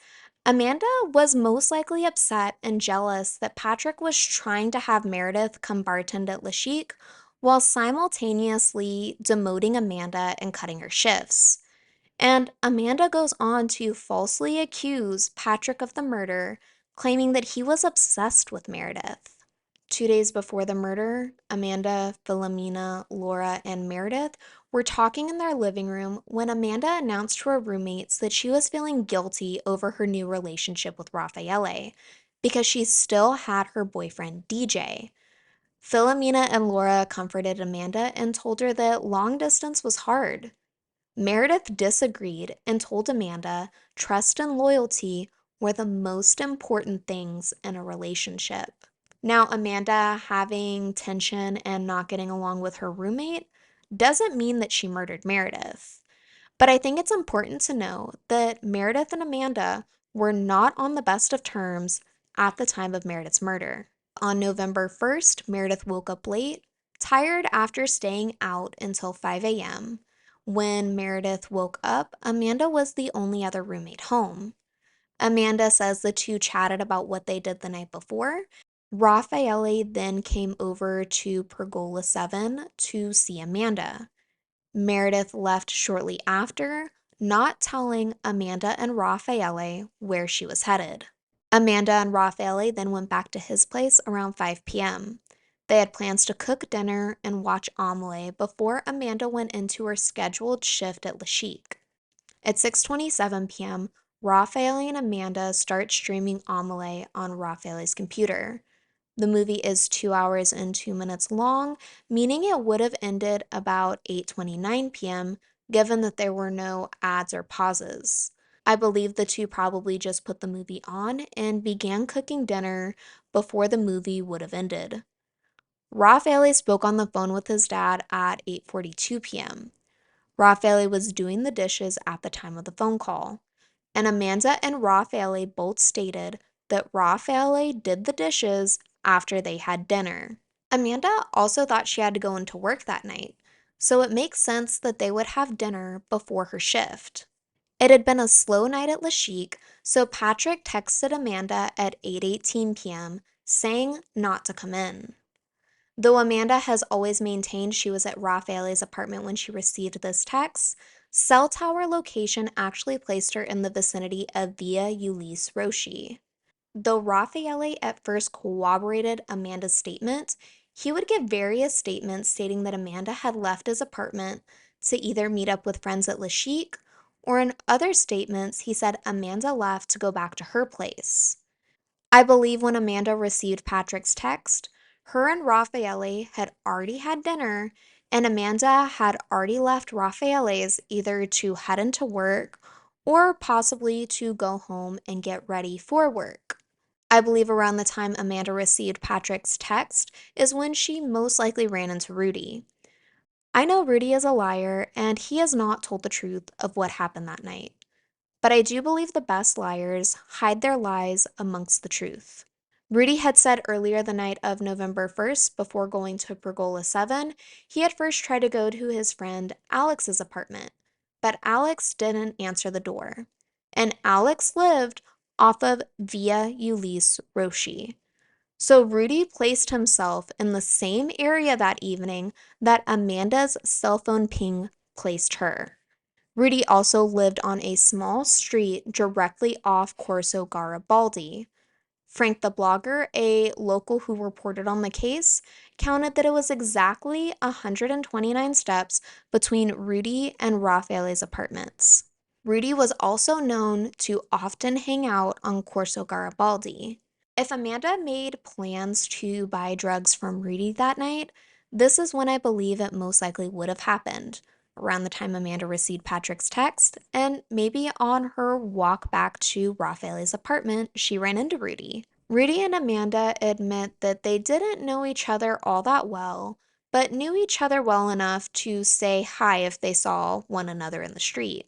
Amanda was most likely upset and jealous that Patrick was trying to have Meredith come bartend at Le Chic while simultaneously demoting Amanda and cutting her shifts. And Amanda goes on to falsely accuse Patrick of the murder, claiming that he was obsessed with Meredith. 2 days before the murder, Amanda, Philomena, Laura, and Meredith were talking in their living room when Amanda announced to her roommates that she was feeling guilty over her new relationship with Raffaele because she still had her boyfriend DJ. Philomena and Laura comforted Amanda and told her that long distance was hard. Meredith disagreed and told Amanda trust and loyalty were the most important things in a relationship. Now, Amanda having tension and not getting along with her roommate doesn't mean that she murdered Meredith. But I think it's important to know that Meredith and Amanda were not on the best of terms at the time of Meredith's murder. On November 1st, Meredith woke up late, tired after staying out until 5 a.m. When Meredith woke up, Amanda was the only other roommate home. Amanda says the two chatted about what they did the night before. Raffaele then came over to Pergola 7 to see Amanda. Meredith left shortly after, not telling Amanda and Raffaele where she was headed. Amanda and Raffaele then went back to his place around 5 p.m. They had plans to cook dinner and watch Amelie before Amanda went into her scheduled shift at Le Chic. At 6:27 p.m., Raffaele and Amanda start streaming Amelie on Raffaele's computer. The movie is 2 hours and 2 minutes long, meaning it would have ended about 8:29 p.m., given that there were no ads or pauses. I believe the two probably just put the movie on and began cooking dinner before the movie would have ended. Raffaele spoke on the phone with his dad at 8:42 p.m. Raffaele was doing the dishes at the time of the phone call, and Amanda and Raffaele both stated that Raffaele did the dishes after they had dinner. Amanda also thought she had to go into work that night, so it makes sense that they would have dinner before her shift. It had been a slow night at Le Chic, so Patrick texted Amanda at 8:18 p.m. saying not to come in. Though Amanda has always maintained she was at Raffaele's apartment when she received this text, cell tower location actually placed her in the vicinity of Via Ulisse Rosci. Though Raffaele at first corroborated Amanda's statement, he would give various statements stating that Amanda had left his apartment to either meet up with friends at Le Chic, or in other statements, he said Amanda left to go back to her place. I believe when Amanda received Patrick's text, her and Raffaele had already had dinner, and Amanda had already left Raffaele's either to head into work or possibly to go home and get ready for work. I believe around the time Amanda received Patrick's text is when she most likely ran into Rudy. I know Rudy is a liar, and he has not told the truth of what happened that night. But I do believe the best liars hide their lies amongst the truth. Rudy had said earlier the night of November 1st, before going to Pergola 7, he had first tried to go to his friend Alex's apartment, but Alex didn't answer the door. And Alex lived off of Via Ulisse Rosci. So Rudy placed himself in the same area that evening that Amanda's cell phone ping placed her. Rudy also lived on a small street directly off Corso Garibaldi. Frank the blogger, a local who reported on the case, counted that it was exactly 129 steps between Rudy and Raffaele's apartments. Rudy was also known to often hang out on Corso Garibaldi. If Amanda made plans to buy drugs from Rudy that night, this is when I believe it most likely would have happened, around the time Amanda received Patrick's text, and maybe on her walk back to Raffaele's apartment, she ran into Rudy. Rudy and Amanda admit that they didn't know each other all that well, but knew each other well enough to say hi if they saw one another in the street.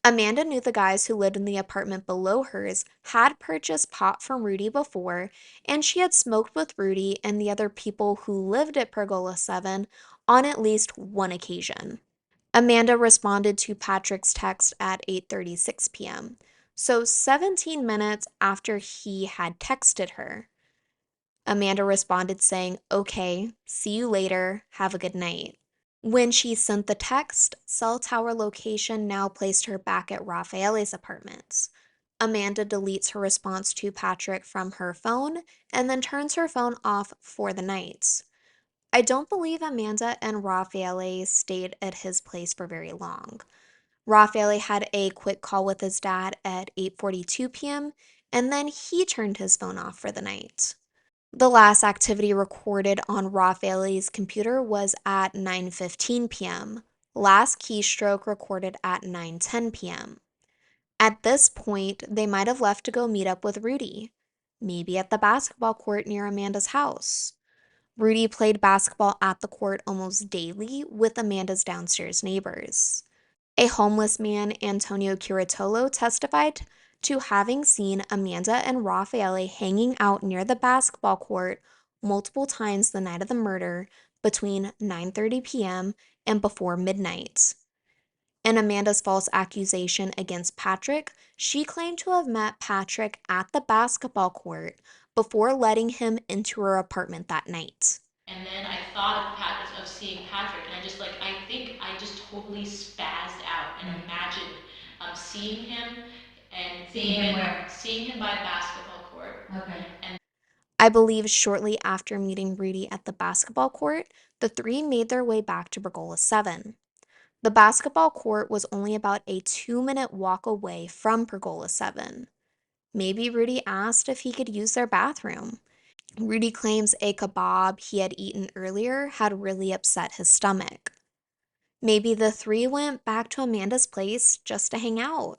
Amanda knew the guys who lived in the apartment below hers had purchased pot from Rudy before, and she had smoked with Rudy and the other people who lived at Pergola 7 on at least one occasion. Amanda responded to Patrick's text at 8:36 p.m., So 17 minutes after he had texted her, Amanda responded saying, "Okay, see you later, have a good night." When she sent the text, cell tower location now placed her back at Raffaele's apartment. Amanda deletes her response to Patrick from her phone and then turns her phone off for the night. I don't believe Amanda and Raffaele stayed at his place for very long. Raffaele had a quick call with his dad at 8:42 p.m., and then he turned his phone off for the night. The last activity recorded on Raffaele's computer was at 9:15 p.m. Last keystroke recorded at 9:10 p.m. At this point, they might have left to go meet up with Rudy, maybe at the basketball court near Amanda's house. Rudy played basketball at the court almost daily with Amanda's downstairs neighbors. A homeless man, Antonio Curatolo, testified to having seen Amanda and Raffaele hanging out near the basketball court multiple times the night of the murder between 9:30 p.m. and before midnight. In Amanda's false accusation against Patrick, she claimed to have met Patrick at the basketball court before letting him into her apartment that night. And then I thought of seeing Patrick, and I think I just totally spazzed out and imagined seeing him and Seeing him where? seeing him by a basketball court. Okay. I believe shortly after meeting Rudy at the basketball court, the three made their way back to Pergola 7. The basketball court was only about a 2-minute walk away from Pergola 7. Maybe Rudy asked if he could use their bathroom. Rudy claims a kebab he had eaten earlier had really upset his stomach. Maybe the three went back to Amanda's place just to hang out.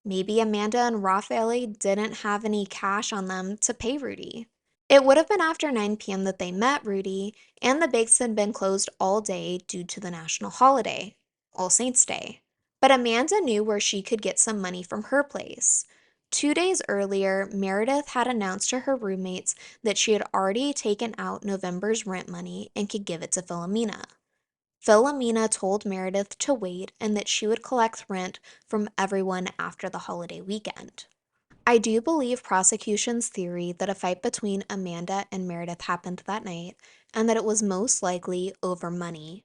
Maybe Amanda and Raffaele didn't have any cash on them to pay Rudy. It would have been after 9 p.m. that they met Rudy, and the bakes had been closed all day due to the national holiday, All Saints' Day. But Amanda knew where she could get some money from her place. 2 days earlier, Meredith had announced to her roommates that she had already taken out November's rent money and could give it to Philomena. Philomena told Meredith to wait and that she would collect rent from everyone after the holiday weekend. I do believe prosecution's theory that a fight between Amanda and Meredith happened that night and that it was most likely over money.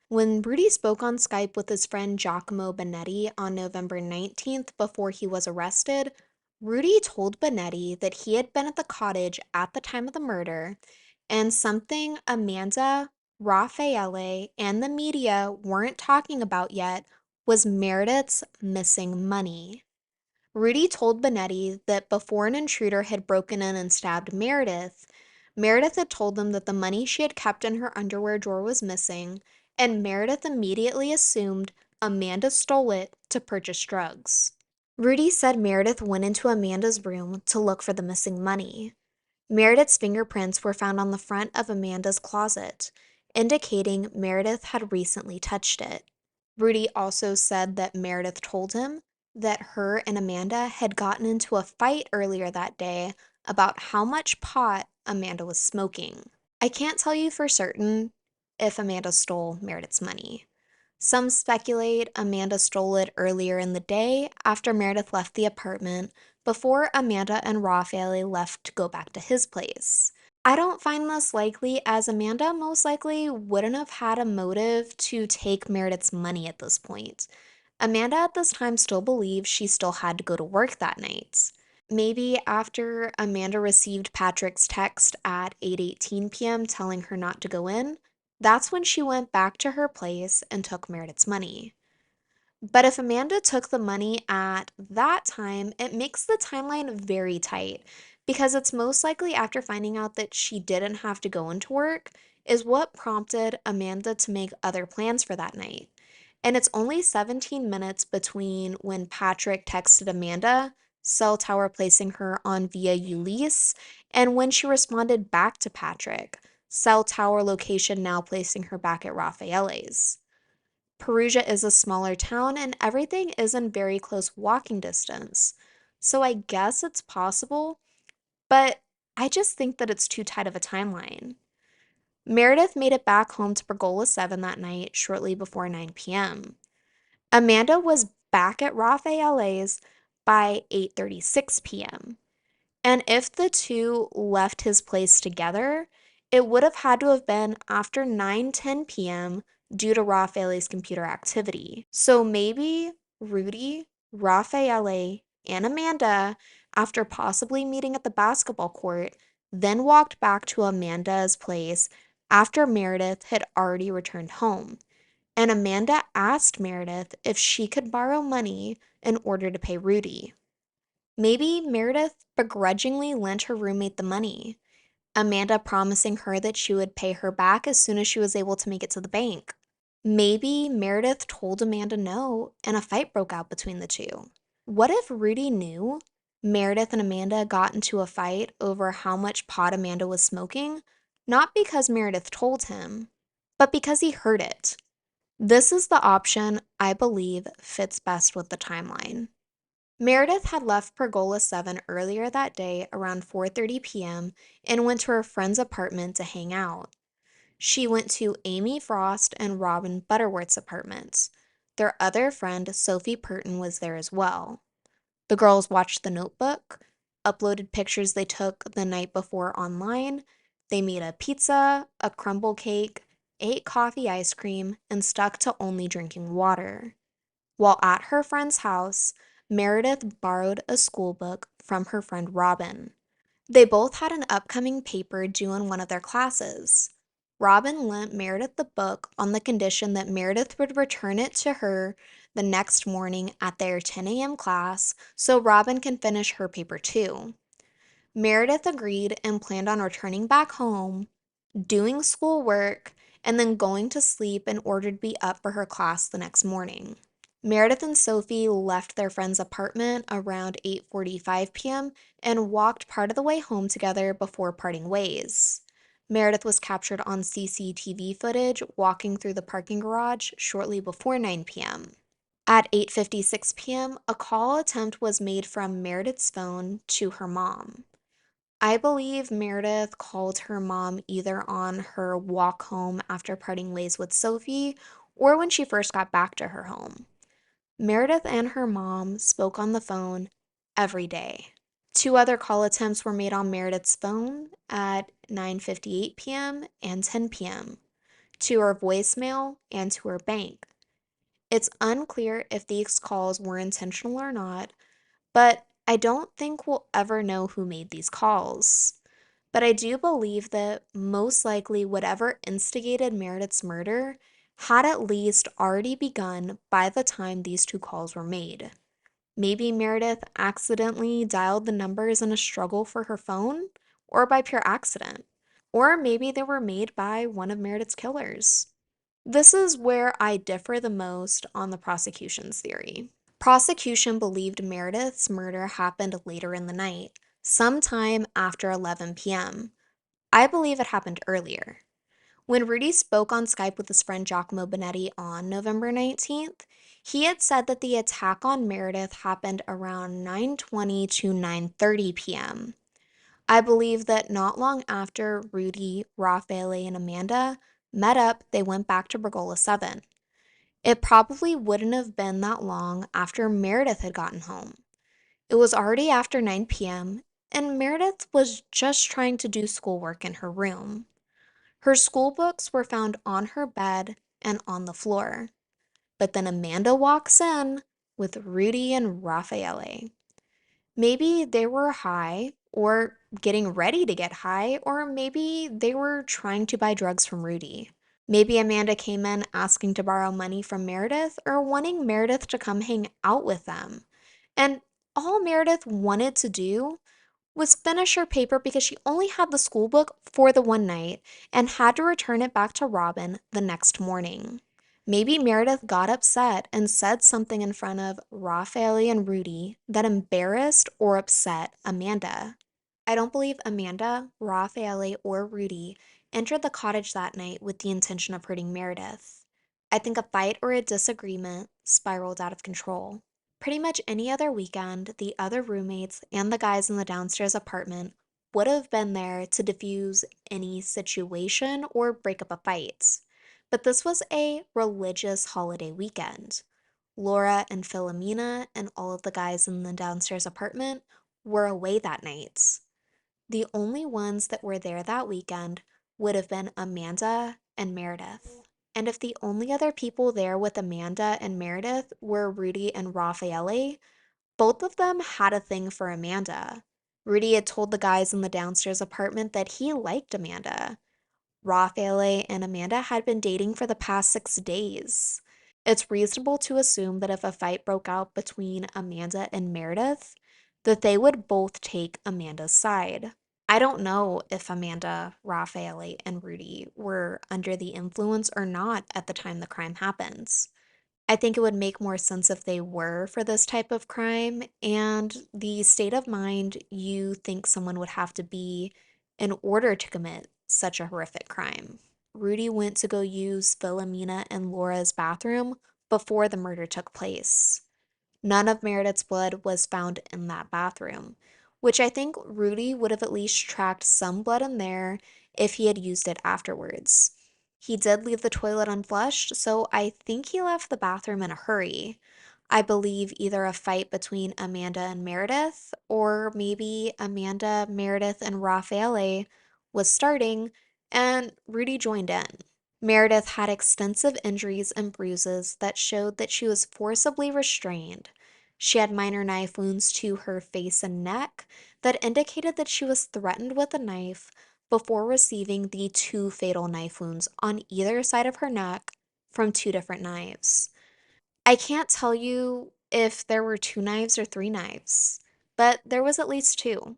When Rudy spoke on Skype with his friend Giacomo Benetti on November 19th before he was arrested, Rudy told Benetti that he had been at the cottage at the time of the murder, and something Amanda, Raffaele, and the media weren't talking about yet was Meredith's missing money. Rudy told Benetti that before an intruder had broken in and stabbed Meredith, Meredith had told them that the money she had kept in her underwear drawer was missing, and Meredith immediately assumed Amanda stole it to purchase drugs. Rudy said Meredith went into Amanda's room to look for the missing money. Meredith's fingerprints were found on the front of Amanda's closet, indicating Meredith had recently touched it. Rudy also said that Meredith told him that her and Amanda had gotten into a fight earlier that day about how much pot Amanda was smoking. I can't tell you for certain if Amanda stole Meredith's money. Some speculate Amanda stole it earlier in the day after Meredith left the apartment before Amanda and Raffaele left to go back to his place. I don't find this likely, as Amanda most likely wouldn't have had a motive to take Meredith's money at this point. Amanda at this time still believed she still had to go to work that night. Maybe after Amanda received Patrick's text at 8:18 p.m. telling her not to go in, that's when she went back to her place and took Meredith's money. But if Amanda took the money at that time, it makes the timeline very tight because it's most likely after finding out that she didn't have to go into work is what prompted Amanda to make other plans for that night. And it's only 17 minutes between when Patrick texted Amanda, cell tower placing her on Via Ulisse, and when she responded back to Patrick, cell tower location now placing her back at Raffaele's. Perugia is a smaller town and everything is in very close walking distance. So I guess it's possible, but I just think that it's too tight of a timeline. Meredith made it back home to Pergola 7 that night shortly before 9 p.m. Amanda was back at Raffaele's by 8:36 p.m. And if the two left his place together, it would have had to have been after 9:10 p.m. due to Raffaele's computer activity. So maybe Rudy, Raffaele, and Amanda, after possibly meeting at the basketball court, then walked back to Amanda's place after Meredith had already returned home. And Amanda asked Meredith if she could borrow money in order to pay Rudy. Maybe Meredith begrudgingly lent her roommate the money, Amanda promising her that she would pay her back as soon as she was able to make it to the bank. Maybe Meredith told Amanda no, and a fight broke out between the two. What if Rudy knew Meredith and Amanda got into a fight over how much pot Amanda was smoking, not because Meredith told him, but because he heard it? This is the option I believe fits best with the timeline. Meredith had left Pergola 7 earlier that day around 4:30 p.m. and went to her friend's apartment to hang out. She went to Amy Frost and Robin Butterworth's apartments. Their other friend, Sophie Purton, was there as well. The girls watched The Notebook, uploaded pictures they took the night before online. They made a pizza, a crumble cake, ate coffee ice cream, and stuck to only drinking water. While at her friend's house, Meredith borrowed a school book from her friend Robin. They both had an upcoming paper due in one of their classes. Robin lent Meredith the book on the condition that Meredith would return it to her the next morning at their 10 a.m. class so Robin can finish her paper too. Meredith agreed and planned on returning back home, doing schoolwork, and then going to sleep in order to be up for her class the next morning. Meredith and Sophie left their friend's apartment around 8:45 p.m. and walked part of the way home together before parting ways. Meredith was captured on CCTV footage walking through the parking garage shortly before 9 p.m. At 8:56 p.m., a call attempt was made from Meredith's phone to her mom. I believe Meredith called her mom either on her walk home after parting ways with Sophie or when she first got back to her home. Meredith and her mom spoke on the phone every day. Two other call attempts were made on Meredith's phone at 9:58 p.m. and 10 p.m. to her voicemail and to her bank. It's unclear if these calls were intentional or not, but I don't think we'll ever know who made these calls. But I do believe that most likely whatever instigated Meredith's murder had at least already begun by the time these two calls were made. Maybe Meredith accidentally dialed the numbers in a struggle for her phone, or by pure accident. Or maybe they were made by one of Meredith's killers. This is where I differ the most on the prosecution's theory. Prosecution believed Meredith's murder happened later in the night, sometime after 11 p.m. I believe it happened earlier. When Rudy spoke on Skype with his friend Giacomo Bonetti on November 19th, he had said that the attack on Meredith happened around 9:20 to 9:30 p.m. I believe that not long after Rudy, Raffaele, and Amanda met up, they went back to Bergola 7. It probably wouldn't have been that long after Meredith had gotten home. It was already after 9 p.m., and Meredith was just trying to do schoolwork in her room. Her school books were found on her bed and on the floor. But then Amanda walks in with Rudy and Raffaele. Maybe they were high, or getting ready to get high, or maybe they were trying to buy drugs from Rudy. Maybe Amanda came in asking to borrow money from Meredith or wanting Meredith to come hang out with them. And all Meredith wanted to do was finish her paper because she only had the school book for the one night and had to return it back to Robin the next morning. Maybe Meredith got upset and said something in front of Raffaele and Rudy that embarrassed or upset Amanda. I don't believe Amanda, Raffaele, or Rudy entered the cottage that night with the intention of hurting Meredith. I think a fight or a disagreement spiraled out of control. Pretty much any other weekend, the other roommates and the guys in the downstairs apartment would have been there to diffuse any situation or break up a fight. But this was a religious holiday weekend. Laura and Philomena and all of the guys in the downstairs apartment were away that night. The only ones that were there that weekend would have been Amanda and Meredith. And if the only other people there with Amanda and Meredith were Rudy and Raffaele, both of them had a thing for Amanda. Rudy had told the guys in the downstairs apartment that he liked Amanda. Raffaele and Amanda had been dating for the past 6 days. It's reasonable to assume that if a fight broke out between Amanda and Meredith, that they would both take Amanda's side. I don't know if Amanda, Raffaele, and Rudy were under the influence or not at the time the crime happens. I think it would make more sense if they were for this type of crime, and the state of mind you think someone would have to be in order to commit such a horrific crime. Rudy went to go use Philomena and Laura's bathroom before the murder took place. None of Meredith's blood was found in that bathroom, which I think Rudy would have at least tracked some blood in there if he had used it afterwards. He did leave the toilet unflushed, so I think he left the bathroom in a hurry. I believe either a fight between Amanda and Meredith, or maybe Amanda, Meredith, and Raffaele was starting, and Rudy joined in. Meredith had extensive injuries and bruises that showed that she was forcibly restrained. She had minor knife wounds to her face and neck that indicated that she was threatened with a knife before receiving the 2 fatal knife wounds on either side of her neck from 2 different knives. I can't tell you if there were 2 knives or 3 knives, but there was at least 2.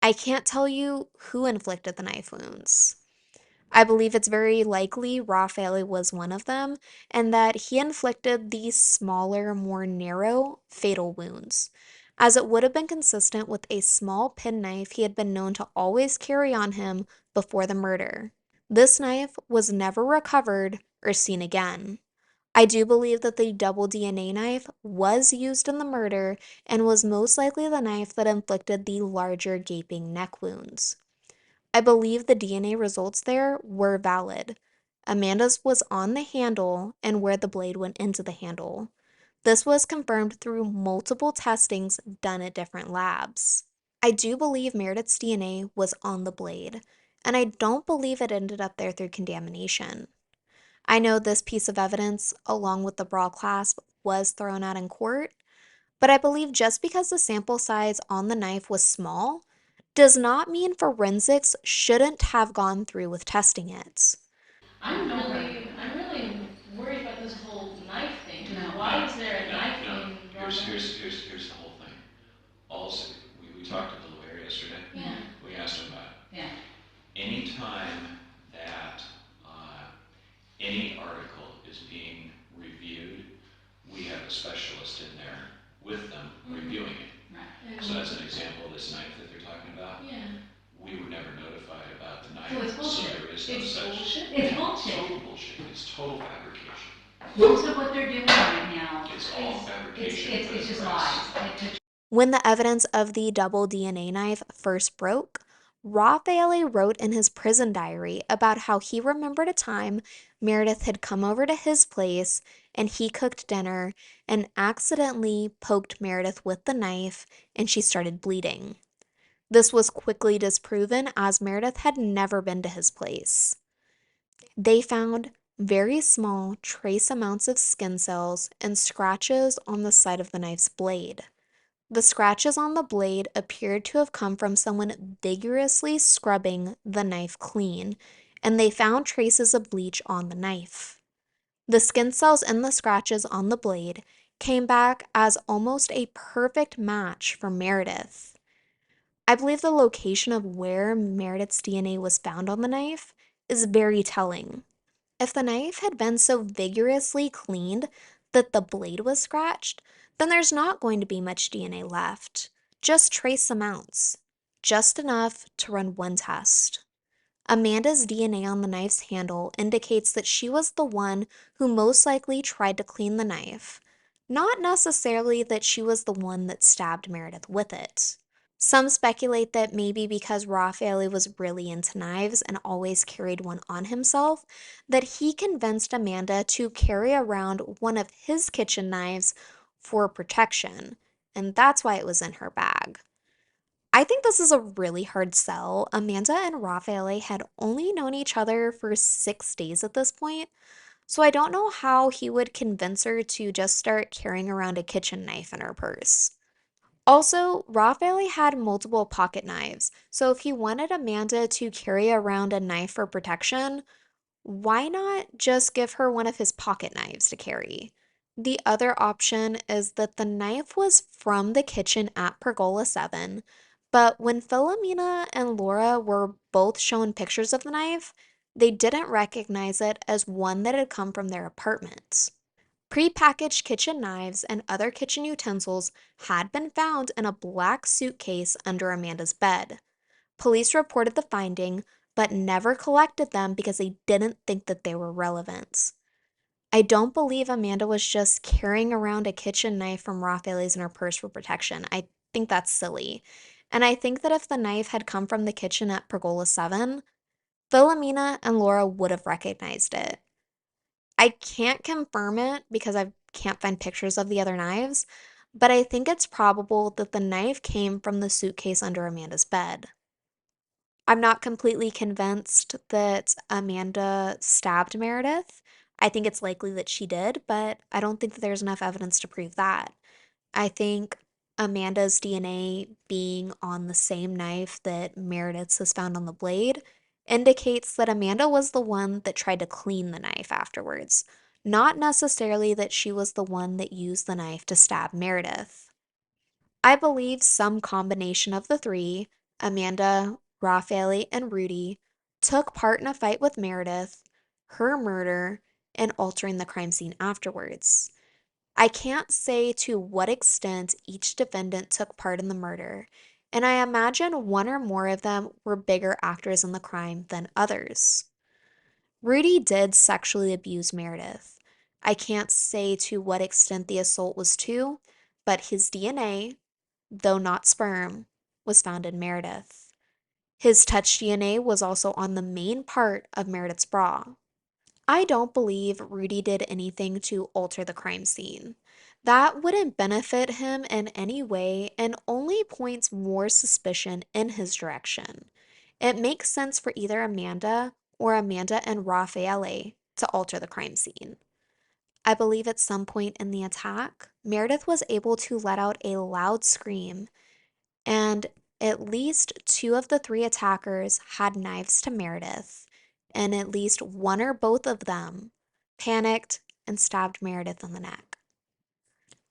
I can't tell you who inflicted the knife wounds. I believe it's very likely Raffaele was one of them, and that he inflicted these smaller, more narrow, fatal wounds, as it would have been consistent with a small penknife he had been known to always carry on him before the murder. This knife was never recovered or seen again. I do believe that the double DNA knife was used in the murder and was most likely the knife that inflicted the larger gaping neck wounds. I believe the DNA results there were valid. Amanda's was on the handle and where the blade went into the handle. This was confirmed through multiple testings done at different labs. I do believe Meredith's DNA was on the blade, and I don't believe it ended up there through contamination. I know this piece of evidence, along with the bra clasp, was thrown out in court, but I believe just because the sample size on the knife was small does not mean forensics shouldn't have gone through with testing it. I'm really worried about this whole knife thing. No. Why is there a No, knife no. being Here's the whole thing. We talked to the lawyer yesterday. Yeah. We asked him about it. Yeah. Anytime that any article is being reviewed, we have a specialist in there with them reviewing it. Right. So that's an example of this knife that they're talking about. Yeah. We were never notified about the knife. So it's bullshit. there is no It's such. bullshit? It's Yeah, bullshit. Total bullshit. It's total fabrication. Most of what they're doing right now, It's all fabrication. for it's the just press. lies. When the evidence of the double DNA knife first broke, Raffaele wrote in his prison diary about how he remembered a time Meredith had come over to his place and he cooked dinner and accidentally poked Meredith with the knife and she started bleeding. This was quickly disproven as Meredith had never been to his place. They found very small trace amounts of skin cells and scratches on the side of the knife's blade. The scratches on the blade appeared to have come from someone vigorously scrubbing the knife clean, and they found traces of bleach on the knife. The skin cells and the scratches on the blade came back as almost a perfect match for Meredith. I believe the location of where Meredith's DNA was found on the knife is very telling. If the knife had been so vigorously cleaned that the blade was scratched, then there's not going to be much DNA left. Just trace amounts. Just enough to run one test. Amanda's DNA on the knife's handle indicates that she was the one who most likely tried to clean the knife, not necessarily that she was the one that stabbed Meredith with it. Some speculate that maybe because Raffaele was really into knives and always carried one on himself, that he convinced Amanda to carry around one of his kitchen knives for protection, and that's why it was in her bag. I think this is a really hard sell. Amanda and Raffaele had only known each other for 6 days at this point, so I don't know how he would convince her to just start carrying around a kitchen knife in her purse. Also, Raffaele had multiple pocket knives, so if he wanted Amanda to carry around a knife for protection, why not just give her one of his pocket knives to carry? The other option is that the knife was from the kitchen at Pergola 7, but when Philomena and Laura were both shown pictures of the knife, they didn't recognize it as one that had come from their apartment. Prepackaged kitchen knives and other kitchen utensils had been found in a black suitcase under Amanda's bed. Police reported the finding, but never collected them because they didn't think that they were relevant. I don't believe Amanda was just carrying around a kitchen knife from Raffaele's in her purse for protection. I think that's silly. And I think that if the knife had come from the kitchen at Pergola 7, Philomena and Laura would have recognized it. I can't confirm it because I can't find pictures of the other knives, but I think it's probable that the knife came from the suitcase under Amanda's bed. I'm not completely convinced that Amanda stabbed Meredith. I think it's likely that she did, but I don't think that there's enough evidence to prove that. I think Amanda's DNA being on the same knife that Meredith's was found on the blade indicates that Amanda was the one that tried to clean the knife afterwards, not necessarily that she was the one that used the knife to stab Meredith. I believe some combination of the three, Amanda, Raffaele, and Rudy, took part in a fight with Meredith, her murder, and altering the crime scene afterwards. I can't say to what extent each defendant took part in the murder, and I imagine one or more of them were bigger actors in the crime than others. Rudy did sexually abuse Meredith. I can't say to what extent the assault was to, but his DNA, though not sperm, was found in Meredith. His touch DNA was also on the main part of Meredith's bra. I don't believe Rudy did anything to alter the crime scene. That wouldn't benefit him in any way and only points more suspicion in his direction. It makes sense for either Amanda or Amanda and Raffaele to alter the crime scene. I believe at some point in the attack, Meredith was able to let out a loud scream, and at least two of the three attackers had knives to Meredith, and at least one or both of them panicked and stabbed Meredith in the neck.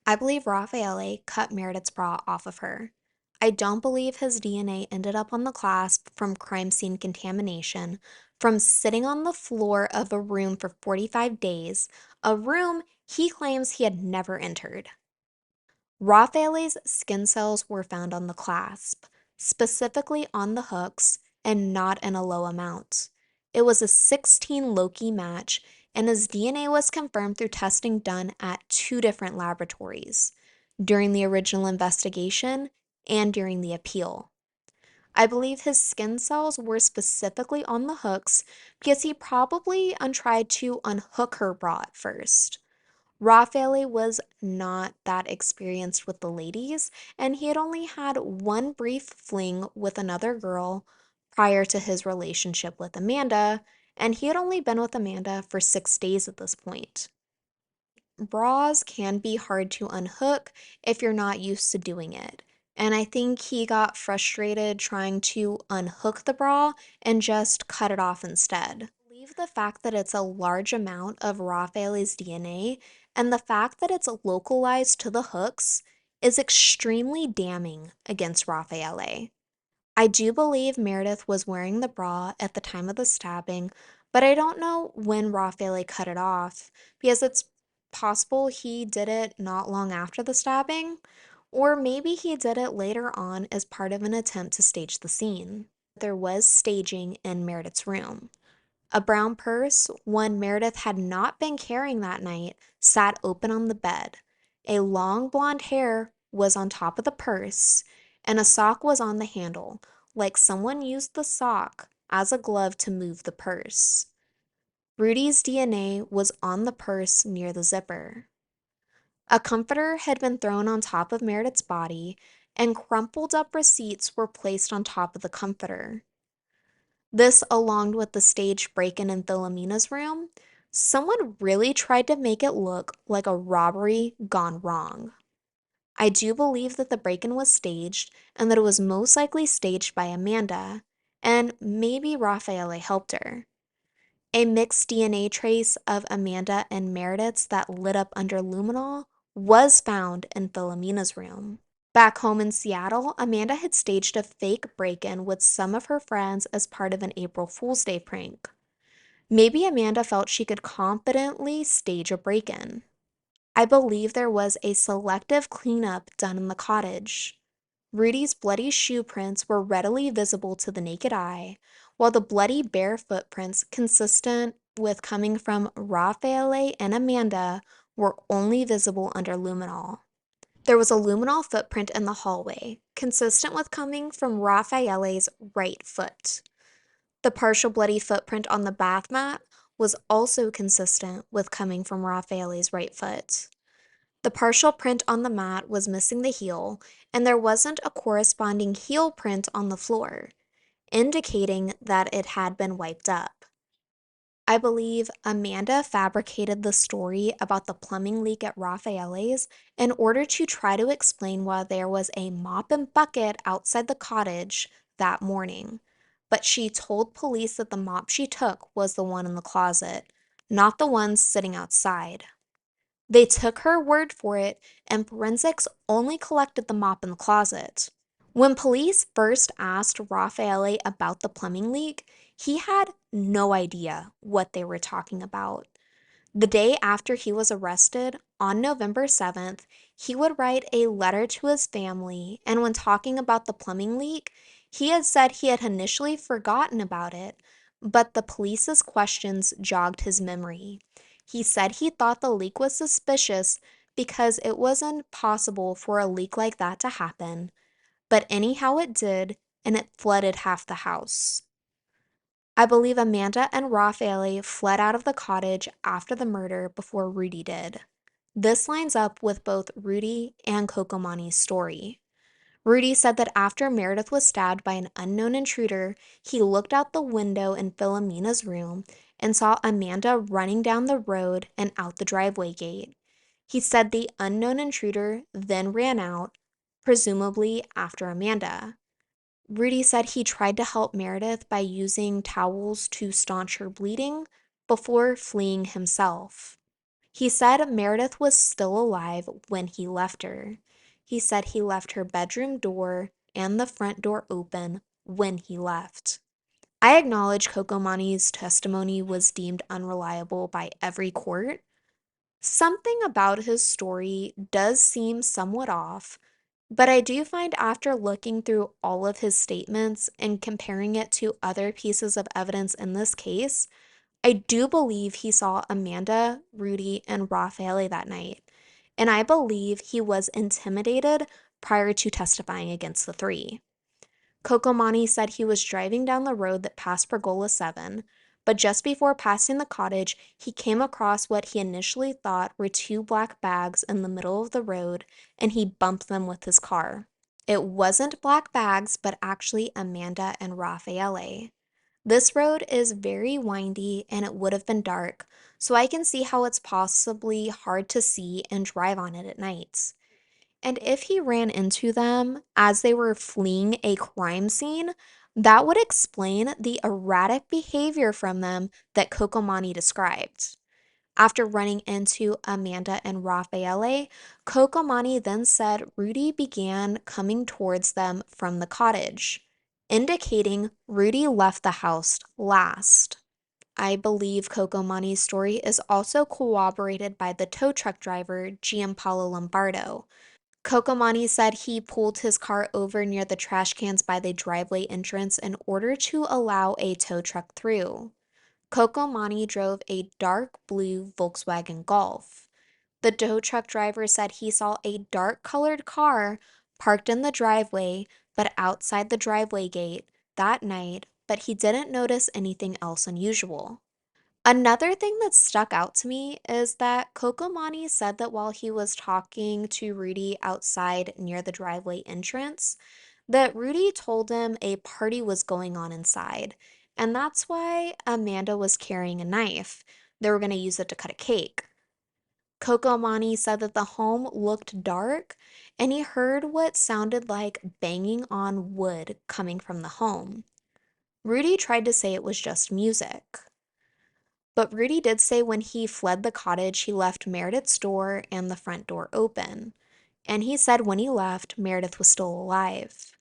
I believe Raffaele cut Meredith's bra off of her. I don't believe his DNA ended up on the clasp from crime scene contamination, from sitting on the floor of a room for 45 days, a room he claims he had never entered. Raffaele's skin cells were found on the clasp, specifically on the hooks, and not in a low amount. It was a 16 Loki match, and his DNA was confirmed through testing done at 2 different laboratories, during the original investigation and during the appeal. I believe his skin cells were specifically on the hooks because he probably tried to unhook her bra at first. Raffaele was not that experienced with the ladies, and he had only had one brief fling with another girl prior to his relationship with Amanda, and he had only been with Amanda for 6 days at this point. Bras can be hard to unhook if you're not used to doing it, and I think he got frustrated trying to unhook the bra and just cut it off instead. I believe the fact that it's a large amount of Raffaele's DNA and the fact that it's localized to the hooks is extremely damning against Raffaele. I do believe Meredith was wearing the bra at the time of the stabbing, but I don't know when Raffaele cut it off because it's possible he did it not long after the stabbing, or maybe he did it later on as part of an attempt to stage the scene. There was staging in Meredith's room. A brown purse, one Meredith had not been carrying that night, sat open on the bed. A long blonde hair was on top of the purse, and a sock was on the handle, like someone used the sock as a glove to move the purse. Rudy's DNA was on the purse near the zipper. A comforter had been thrown on top of Meredith's body, and crumpled up receipts were placed on top of the comforter. This, along with the staged break-in in Philomena's room, someone really tried to make it look like a robbery gone wrong. I do believe that the break-in was staged, and that it was most likely staged by Amanda, and maybe Raffaele helped her. A mixed DNA trace of Amanda and Meredith's that lit up under luminol was found in Philomena's room. Back home in Seattle, Amanda had staged a fake break-in with some of her friends as part of an April Fool's Day prank. Maybe Amanda felt she could confidently stage a break-in. I believe there was a selective cleanup done in the cottage. Rudy's bloody shoe prints were readily visible to the naked eye, while the bloody bare footprints consistent with coming from Raffaele and Amanda were only visible under luminol. There was a luminol footprint in the hallway, consistent with coming from Raffaele's right foot. The partial bloody footprint on the bath mat was also consistent with coming from Raffaele's right foot. The partial print on the mat was missing the heel, and there wasn't a corresponding heel print on the floor, indicating that it had been wiped up. I believe Amanda fabricated the story about the plumbing leak at Raffaele's in order to try to explain why there was a mop and bucket outside the cottage that morning. But she told police that the mop she took was the one in the closet, not the one sitting outside. They took her word for it, and forensics only collected the mop in the closet. When police first asked Raffaele about the plumbing leak, he had no idea what they were talking about. The day after he was arrested, on November 7th, he would write a letter to his family, and when talking about the plumbing leak, he had said he had initially forgotten about it, but the police's questions jogged his memory. He said he thought the leak was suspicious because it wasn't possible for a leak like that to happen, but anyhow it did, and it flooded half the house. I believe Amanda and Raffaele fled out of the cottage after the murder before Rudy did. This lines up with both Rudy and Cocomani's story. Rudy said that after Meredith was stabbed by an unknown intruder, he looked out the window in Philomena's room and saw Amanda running down the road and out the driveway gate. He said the unknown intruder then ran out, presumably after Amanda. Rudy said he tried to help Meredith by using towels to staunch her bleeding before fleeing himself. He said Meredith was still alive when he left her. He said he left her bedroom door and the front door open when he left. I acknowledge Cocomani's testimony was deemed unreliable by every court. Something about his story does seem somewhat off, but I do find after looking through all of his statements and comparing it to other pieces of evidence in this case, I do believe he saw Amanda, Rudy, and Raffaele that night, and I believe he was intimidated prior to testifying against the three. Cocomani said he was driving down the road that passed Pergola 7, but just before passing the cottage, he came across what he initially thought were two black bags in the middle of the road, and he bumped them with his car. It wasn't black bags, but actually Amanda and Raffaele. This road is very windy and it would have been dark, so I can see how it's possibly hard to see and drive on it at night. And if he ran into them as they were fleeing a crime scene, that would explain the erratic behavior from them that Cocomani described. After running into Amanda and Raffaele, Cocomani then said Rudy began coming towards them from the cottage, indicating Rudy left the house last. I believe Cocomani's story is also corroborated by the tow truck driver Giampaolo Lombardo. Cocomani said he pulled his car over near the trash cans by the driveway entrance in order to allow a tow truck through. Cocomani drove a dark blue Volkswagen Golf. The tow truck driver said he saw a dark colored car parked in the driveway, but outside the driveway gate that night, but he didn't notice anything else unusual. Another thing that stuck out to me is that Kokomani said that while he was talking to Rudy outside near the driveway entrance, that Rudy told him a party was going on inside, and that's why Amanda was carrying a knife. They were going to use it to cut a cake. Kokomani said that the home looked dark, and he heard what sounded like banging on wood coming from the home. Rudy tried to say it was just music. But Rudy did say when he fled the cottage, he left Meredith's door and the front door open. And he said when he left, Meredith was still alive.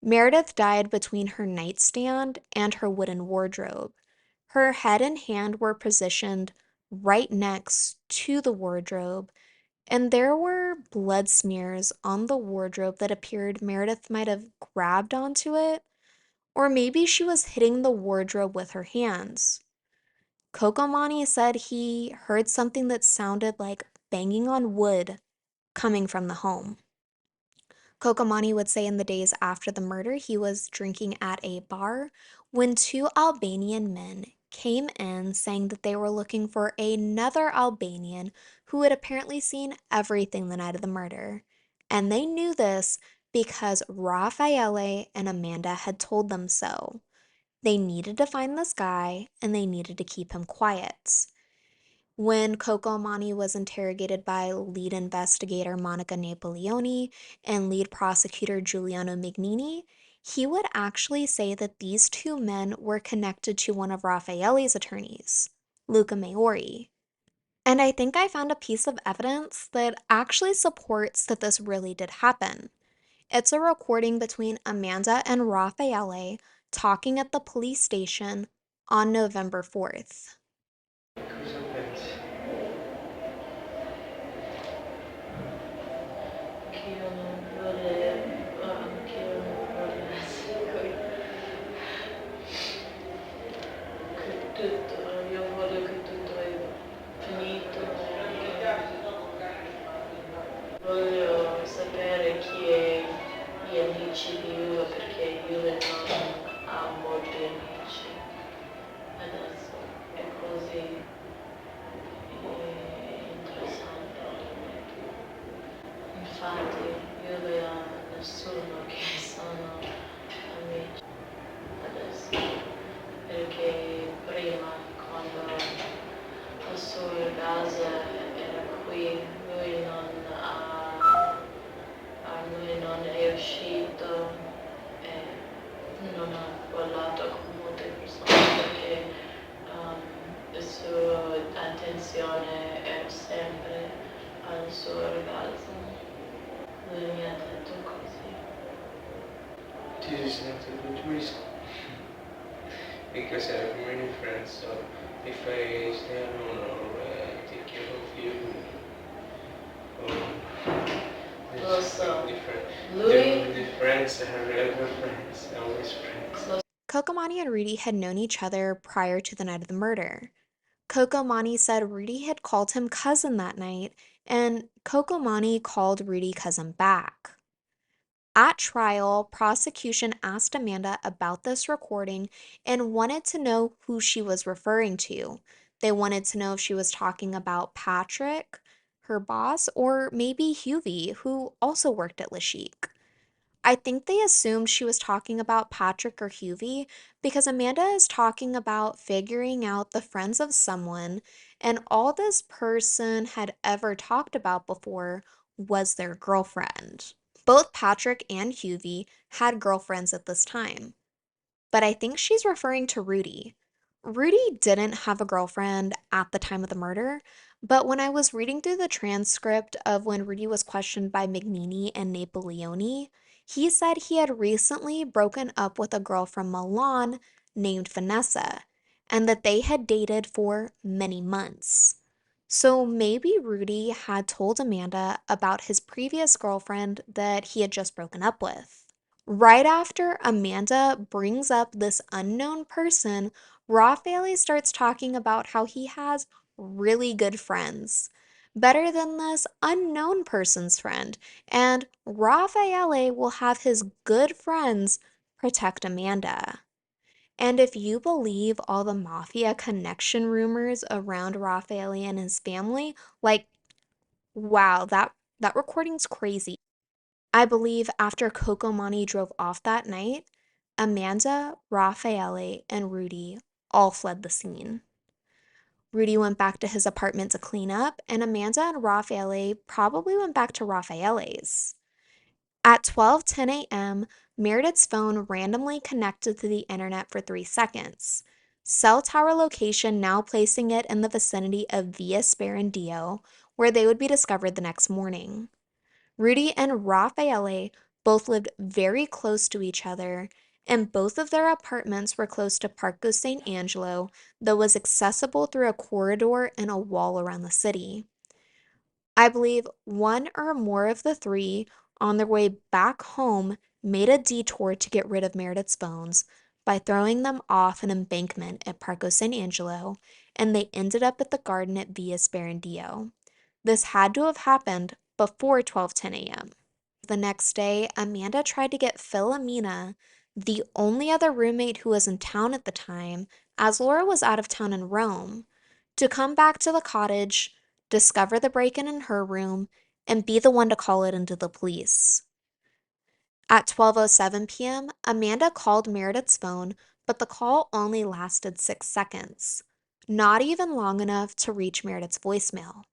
Meredith died between her nightstand and her wooden wardrobe. Her head and hand were positioned right next to the wardrobe, and there were blood smears on the wardrobe that appeared Meredith might have grabbed onto it, or maybe she was hitting the wardrobe with her hands. Kokomani said he heard something that sounded like banging on wood coming from the home. Kokomani would say in the days after the murder, he was drinking at a bar when two Albanian men came in saying that they were looking for another Albanian who had apparently seen everything the night of the murder. And they knew this because Raffaele and Amanda had told them so. They needed to find this guy and they needed to keep him quiet. When Kokomani was interrogated by lead investigator Monica Napoleoni and lead prosecutor Giuliano Mignini, he would actually say that these two men were connected to one of Raffaele's attorneys, Luca Maori. And I think I found a piece of evidence that actually supports that this really did happen. It's a recording between Amanda and Raffaele talking at the police station on November 4th. Cosa pensi? Anch'io non volevo, anch'io non volevo essere qui. Che tutto, io voglio che tutto è finito. Voglio sapere chi è gli amici di Yulo perché Yulo non ha molti amici. Adesso è così interessante per me. Infatti io e nessuno che sono amici adesso, perché prima quando la sua casa era qui lui non è uscito e non ha parlato con molte persone perché la sua attenzione era sempre al suo ragazzo. Lui mi ha detto così. This is not a good reason. Because I have many friends, so if I stay alone or take care of you, Lo it's so. different. Lui The friends are ever friends, always friends. Kokomani and Rudy had known each other prior to the night of the murder. Kokomani said Rudy had called him cousin that night, and Kokomani called Rudy cousin back. At trial, prosecution asked Amanda about this recording and wanted to know who she was referring to. They wanted to know if she was talking about Patrick, her boss, or maybe Huvie, who also worked at Lashik. I think they assumed she was talking about Patrick or Huvie because Amanda is talking about figuring out the friends of someone, and all this person had ever talked about before was their girlfriend. Both Patrick and Huvie had girlfriends at this time, but I think she's referring to Rudy. Rudy didn't have a girlfriend at the time of the murder, but when I was reading through the transcript of when Rudy was questioned by Mignini and Napoleoni, he said he had recently broken up with a girl from Milan named Vanessa, and that they had dated for many months. So maybe Rudy had told Amanda about his previous girlfriend that he had just broken up with. Right after Amanda brings up this unknown person, Raffaele starts talking about how he has really good friends. better than this unknown person's friend, and Raffaele will have his good friends protect Amanda. And if you believe all the mafia connection rumors around Raffaele and his family, like, wow, that recording's crazy. I believe after Cocomani drove off that night, Amanda, Raffaele, and Rudy all fled the scene. Rudy went back to his apartment to clean up, and Amanda and Raffaele probably went back to Raffaele's. At 12:10 a.m., Meredith's phone randomly connected to the internet for 3 seconds. Cell tower location now placing it in the vicinity of Via Sperandio, where they would be discovered the next morning. Rudy and Raffaele both lived very close to each other, and both of their apartments were close to Parco St. Angelo, that was accessible through a corridor and a wall around the city. I believe one or more of the three, on their way back home, made a detour to get rid of Meredith's phones by throwing them off an embankment at Parco San Angelo, and they ended up at the garden at Via Sperandio. This had to have happened before 12:10 a.m. The next day, Amanda tried to get Philomena, the only other roommate who was in town at the time, as Laura was out of town in Rome, to come back to the cottage, discover the break-in in her room, and be the one to call it into the police. At 12:07 p.m., Amanda called Meredith's phone, but the call only lasted 6 seconds, not even long enough to reach Meredith's voicemail.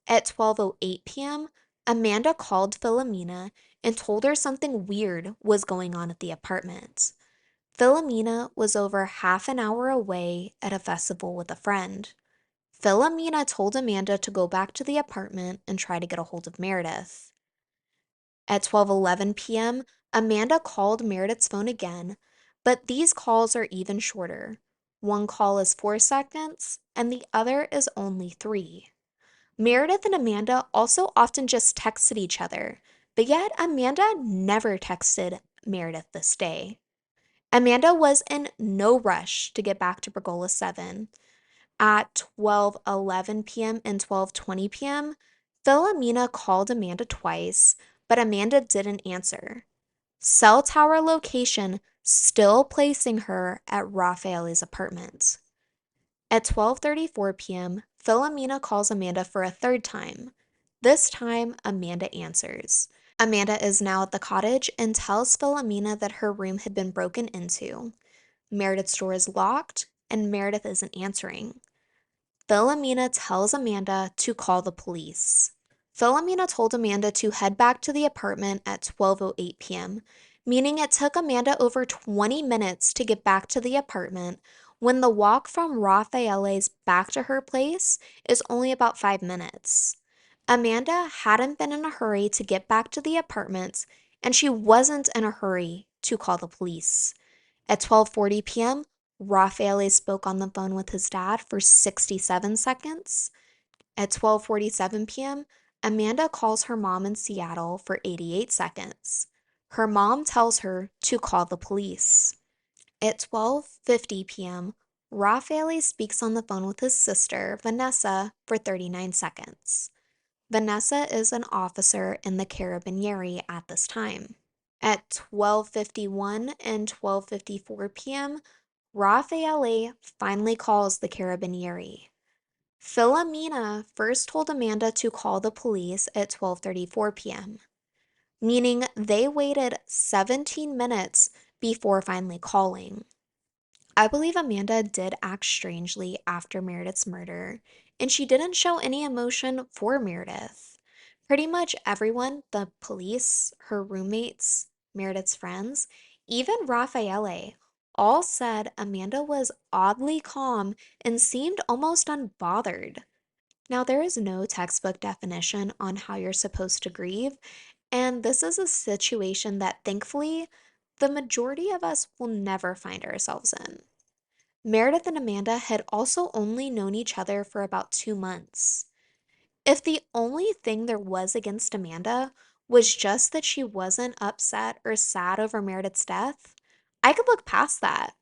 At 12:08 p.m., Amanda called Philomena and told her something weird was going on at the apartment. Philomena was over half an hour away at a festival with a friend. Philomena told Amanda to go back to the apartment and try to get a hold of Meredith. At 12:11 p.m., Amanda called Meredith's phone again, but these calls are even shorter. One call is 4 seconds, and the other is only 3. Meredith and Amanda also often just texted each other, but yet Amanda never texted Meredith this day. Amanda was in no rush to get back to Pergola 7. At 12:11 p.m. and 12:20 p.m., Philomena called Amanda twice, but Amanda didn't answer. Cell tower location still placing her at Raffaele's apartment. At 12:34 p.m., Philomena calls Amanda for a third time. This time, Amanda answers. Amanda is now at the cottage and tells Philomena that her room had been broken into. Meredith's door is locked, and Meredith isn't answering. Philomena tells Amanda to call the police. Philomena told Amanda to head back to the apartment at 12:08 p.m., meaning it took Amanda over 20 minutes to get back to the apartment when the walk from Raffaele's back to her place is only about 5 minutes. Amanda hadn't been in a hurry to get back to the apartment, and she wasn't in a hurry to call the police. At 12:40 p.m., Raffaele spoke on the phone with his dad for 67 seconds. At 12:47 p.m., Amanda calls her mom in Seattle for 88 seconds. Her mom tells her to call the police. At 12:50 p.m., Raffaele speaks on the phone with his sister, Vanessa, for 39 seconds. Vanessa is an officer in the Carabinieri at this time. At 12:51 and 12:54 p.m., Raffaele finally calls the Carabinieri. Philomena first told Amanda to call the police at 12:34 p.m., meaning they waited 17 minutes before finally calling. I believe Amanda did act strangely after Meredith's murder, and she didn't show any emotion for Meredith. Pretty much everyone, the police, her roommates, Meredith's friends, even Raffaele, all said Amanda was oddly calm and seemed almost unbothered. Now, there is no textbook definition on how you're supposed to grieve, and this is a situation that thankfully the majority of us will never find ourselves in. Meredith and Amanda had also only known each other for about 2 months. If the only thing there was against Amanda was just that she wasn't upset or sad over Meredith's death, I could look past that.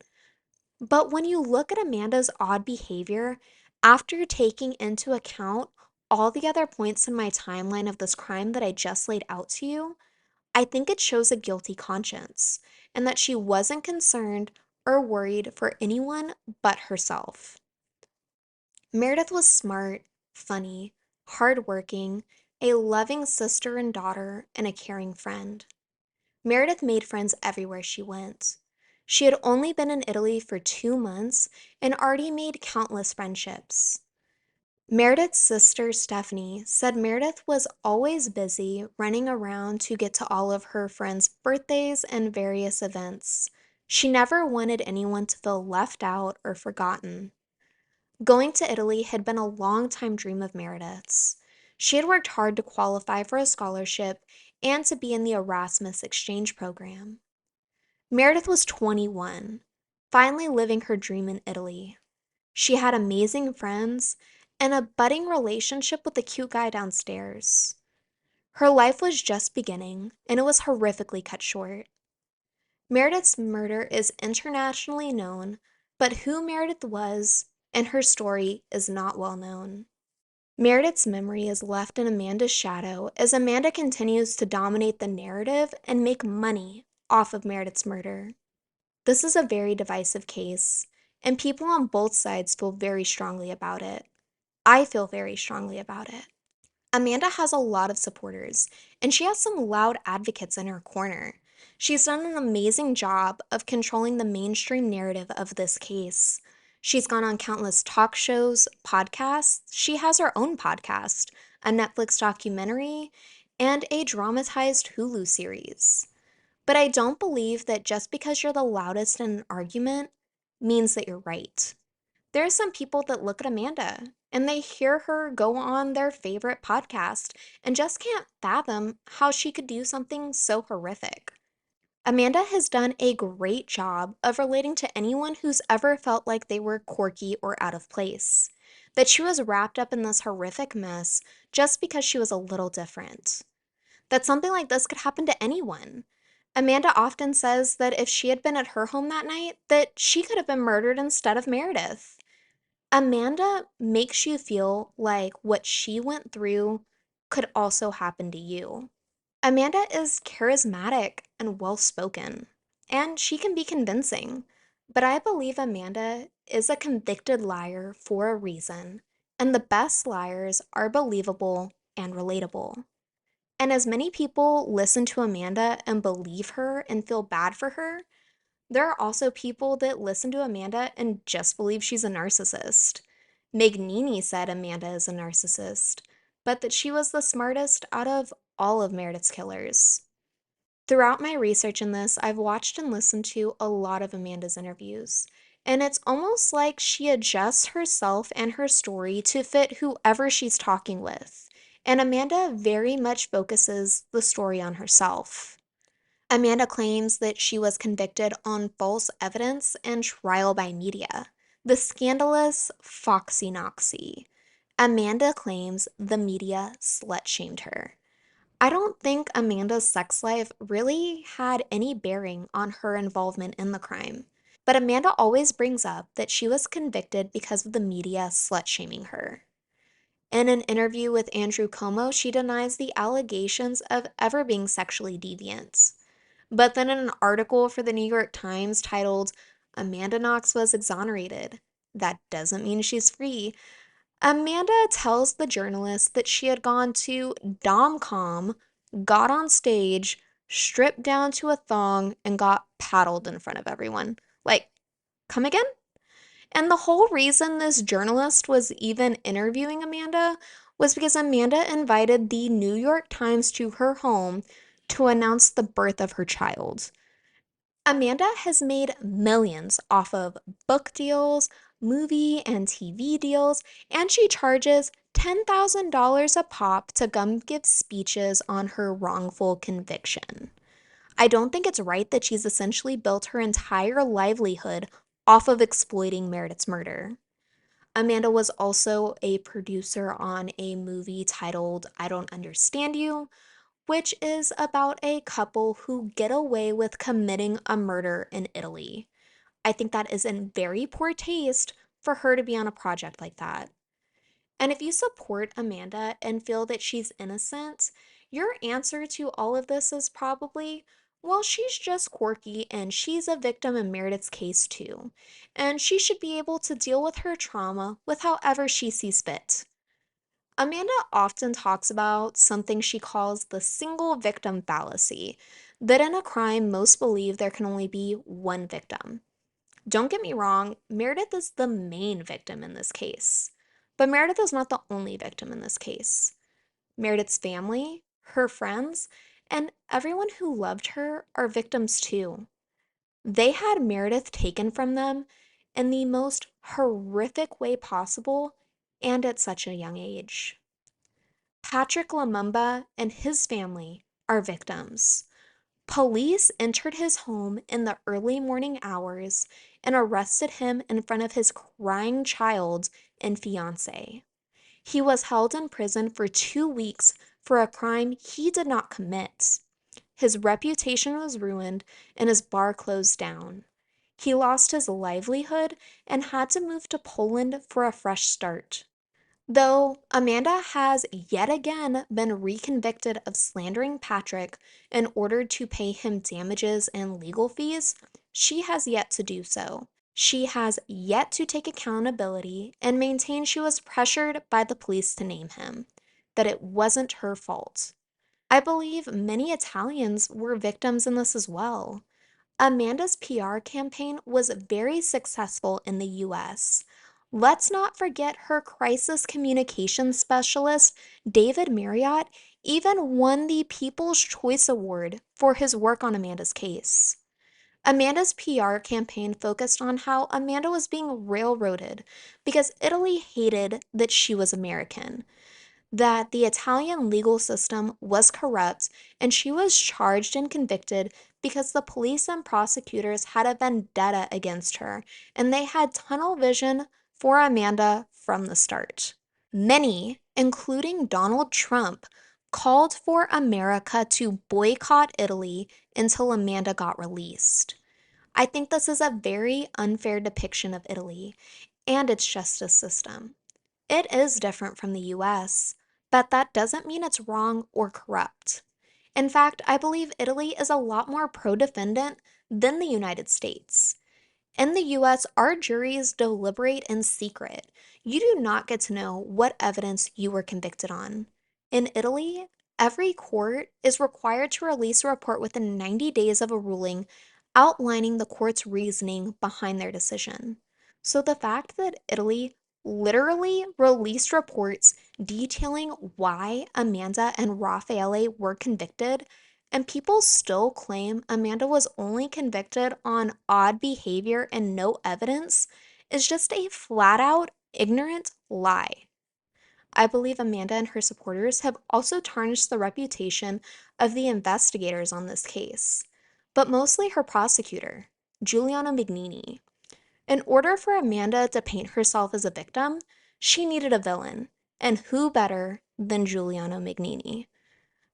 But when you look at Amanda's odd behavior, after taking into account all the other points in my timeline of this crime that I just laid out to you, I think it shows a guilty conscience and that she wasn't concerned or worried for anyone but herself. Meredith was smart, funny, hardworking, a loving sister and daughter, and a caring friend. Meredith made friends everywhere she went. She had only been in Italy for 2 months and already made countless friendships. Meredith's sister, Stephanie, said Meredith was always busy running around to get to all of her friends' birthdays and various events. She never wanted anyone to feel left out or forgotten. Going to Italy had been a long-time dream of Meredith's. She had worked hard to qualify for a scholarship and to be in the Erasmus exchange program. Meredith was 21, finally living her dream in Italy. She had amazing friends and a budding relationship with the cute guy downstairs. Her life was just beginning, and it was horrifically cut short. Meredith's murder is internationally known, but who Meredith was and her story is not well known. Meredith's memory is left in Amanda's shadow as Amanda continues to dominate the narrative and make money off of Meredith's murder. This is a very divisive case, and people on both sides feel very strongly about it. I feel very strongly about it. Amanda has a lot of supporters, and she has some loud advocates in her corner. She's done an amazing job of controlling the mainstream narrative of this case. She's gone on countless talk shows, podcasts. She has her own podcast, a Netflix documentary, and a dramatized Hulu series. But I don't believe that just because you're the loudest in an argument means that you're right. There are some people that look at Amanda and they hear her go on their favorite podcast and just can't fathom how she could do something so horrific. Amanda has done a great job of relating to anyone who's ever felt like they were quirky or out of place, that she was wrapped up in this horrific mess just because she was a little different, that something like this could happen to anyone. Amanda often says that if she had been at her home that night, that she could have been murdered instead of Meredith. Amanda makes you feel like what she went through could also happen to you. Amanda is charismatic and well-spoken, and she can be convincing, but I believe Amanda is a convicted liar for a reason, and the best liars are believable and relatable. And as many people listen to Amanda and believe her and feel bad for her, there are also people that listen to Amanda and just believe she's a narcissist. Meg Nini said Amanda is a narcissist, but that she was the smartest out of all of Meredith's killers. Throughout my research in this, I've watched and listened to a lot of Amanda's interviews, and it's almost like she adjusts herself and her story to fit whoever she's talking with. And Amanda very much focuses the story on herself. Amanda claims that she was convicted on false evidence and trial by media, the scandalous Foxy Noxy. Amanda claims the media slut-shamed her. I don't think Amanda's sex life really had any bearing on her involvement in the crime, but Amanda always brings up that she was convicted because of the media slut-shaming her. In an interview with Andrew Cuomo, she denies the allegations of ever being sexually deviant. But then in an article for the New York Times titled, Amanda Knox was exonerated, that doesn't mean she's free, Amanda tells the journalist that she had gone to Domcom, got on stage, stripped down to a thong, and got paddled in front of everyone. Like, come again? And the whole reason this journalist was even interviewing Amanda was because Amanda invited the New York Times to her home to announce the birth of her child. Amanda has made millions off of book deals, movie and TV deals, and she charges $10,000 a pop to come give speeches on her wrongful conviction. I don't think it's right that she's essentially built her entire livelihood off of exploiting Meredith's murder. Amanda was also a producer on a movie titled I Don't Understand You, which is about a couple who get away with committing a murder in Italy. I think that is in very poor taste for her to be on a project like that. And if you support Amanda and feel that she's innocent, your answer to all of this is probably, well, she's just quirky and she's a victim in Meredith's case too. And she should be able to deal with her trauma with however she sees fit. Amanda often talks about something she calls the single victim fallacy, that in a crime, most believe there can only be one victim. Don't get me wrong, Meredith is the main victim in this case. But Meredith is not the only victim in this case. Meredith's family, her friends, and everyone who loved her are victims too. They had Meredith taken from them in the most horrific way possible and at such a young age. Patrick Lumumba and his family are victims. Police entered his home in the early morning hours and arrested him in front of his crying child and fiance. He was held in prison for 2 weeks for a crime he did not commit. His reputation was ruined and his bar closed down. He lost his livelihood and had to move to Poland for a fresh start. Though Amanda has yet again been reconvicted of slandering Patrick and ordered to pay him damages and legal fees, she has yet to do so. She has yet to take accountability and maintain she was pressured by the police to name him, that it wasn't her fault. I believe many Italians were victims in this as well. Amanda's PR campaign was very successful in the US. Let's not forget her crisis communications specialist, David Marriott, even won the People's Choice Award for his work on Amanda's case. Amanda's PR campaign focused on how Amanda was being railroaded because Italy hated that she was American, that the Italian legal system was corrupt, and she was charged and convicted because the police and prosecutors had a vendetta against her, and they had tunnel vision for Amanda from the start. Many, including Donald Trump, called for America to boycott Italy until Amanda got released. I think this is a very unfair depiction of Italy and its justice system. It is different from the US, but that doesn't mean it's wrong or corrupt. In fact, I believe Italy is a lot more pro defendant than the United States. In the US, our juries deliberate in secret. You do not get to know what evidence you were convicted on. In Italy, every court is required to release a report within 90 days of a ruling outlining the court's reasoning behind their decision. So the fact that Italy literally released reports detailing why Amanda and Raffaele were convicted, and people still claim Amanda was only convicted on odd behavior and no evidence, is just a flat out ignorant lie. I believe Amanda and her supporters have also tarnished the reputation of the investigators on this case, but mostly her prosecutor, Giuliano Mignini. In order for Amanda to paint herself as a victim, she needed a villain, and who better than Giuliano Mignini?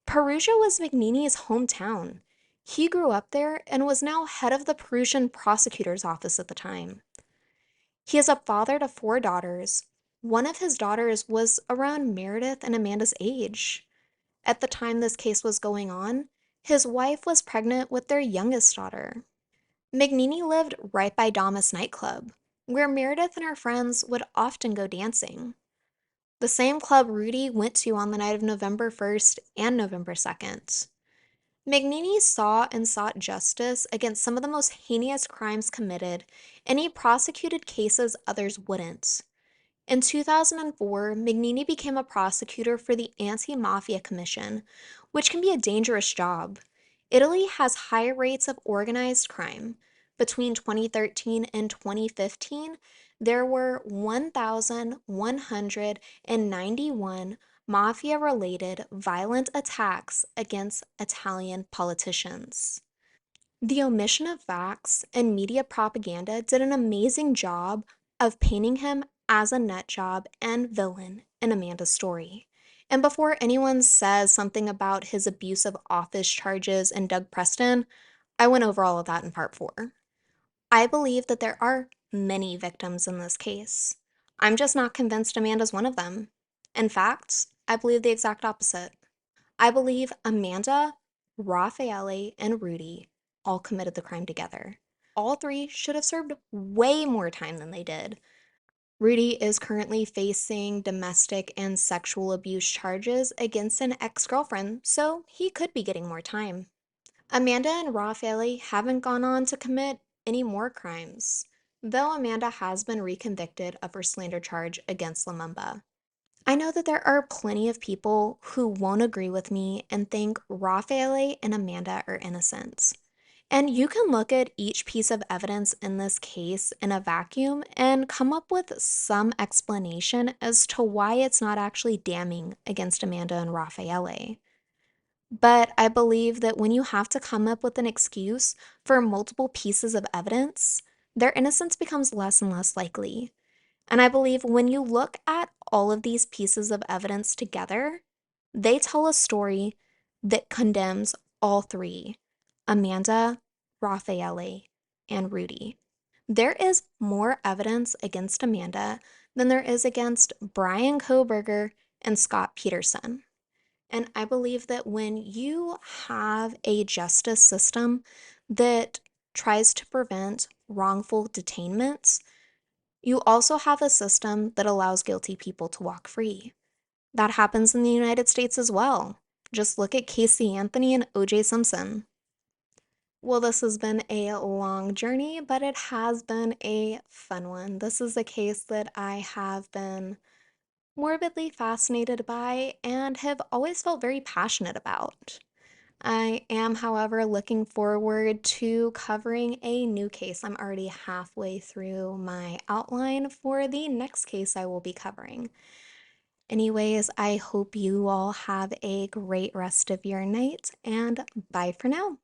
Perugia was Mignini's hometown. He grew up there and was now head of the Perugian prosecutor's office at the time. He is a father to 4 daughters. One of his daughters was around Meredith and Amanda's age. At the time this case was going on, his wife was pregnant with their youngest daughter. Mignini lived right by Damas nightclub, where Meredith and her friends would often go dancing. The same club Rudy went to on the night of November 1st and November 2nd. Mignini saw and sought justice against some of the most heinous crimes committed, and he prosecuted cases others wouldn't. In 2004, Mignini became a prosecutor for the Anti-Mafia Commission, which can be a dangerous job. Italy has high rates of organized crime. Between 2013 and 2015, there were 1,191 mafia-related violent attacks against Italian politicians. The omission of facts and media propaganda did an amazing job of painting him as a nut job and villain in Amanda's story. And before anyone says something about his abuse of office charges and Doug Preston, I went over all of that in part 4. I believe that there are many victims in this case. I'm just not convinced Amanda's one of them. In fact, I believe the exact opposite. I believe Amanda, Raffaele, and Rudy all committed the crime together. All three should have served way more time than they did. Rudy is currently facing domestic and sexual abuse charges against an ex-girlfriend, so he could be getting more time. Amanda and Raffaele haven't gone on to commit any more crimes, though Amanda has been reconvicted of her slander charge against Lumumba. I know that there are plenty of people who won't agree with me and think Raffaele and Amanda are innocent. And you can look at each piece of evidence in this case in a vacuum and come up with some explanation as to why it's not actually damning against Amanda and Raffaele. But I believe that when you have to come up with an excuse for multiple pieces of evidence, their innocence becomes less and less likely. And I believe when you look at all of these pieces of evidence together, they tell a story that condemns all three: Amanda, Raffaele, and Rudy. There is more evidence against Amanda than there is against Brian Koberger and Scott Peterson. And I believe that when you have a justice system that tries to prevent wrongful detainments, you also have a system that allows guilty people to walk free. That happens in the United States as well. Just look at Casey Anthony and O.J. Simpson. Well, this has been a long journey, but it has been a fun one. This is a case that I have been morbidly fascinated by and have always felt very passionate about. I am, however, looking forward to covering a new case. I'm already halfway through my outline for the next case I will be covering. Anyways, I hope you all have a great rest of your night, and bye for now.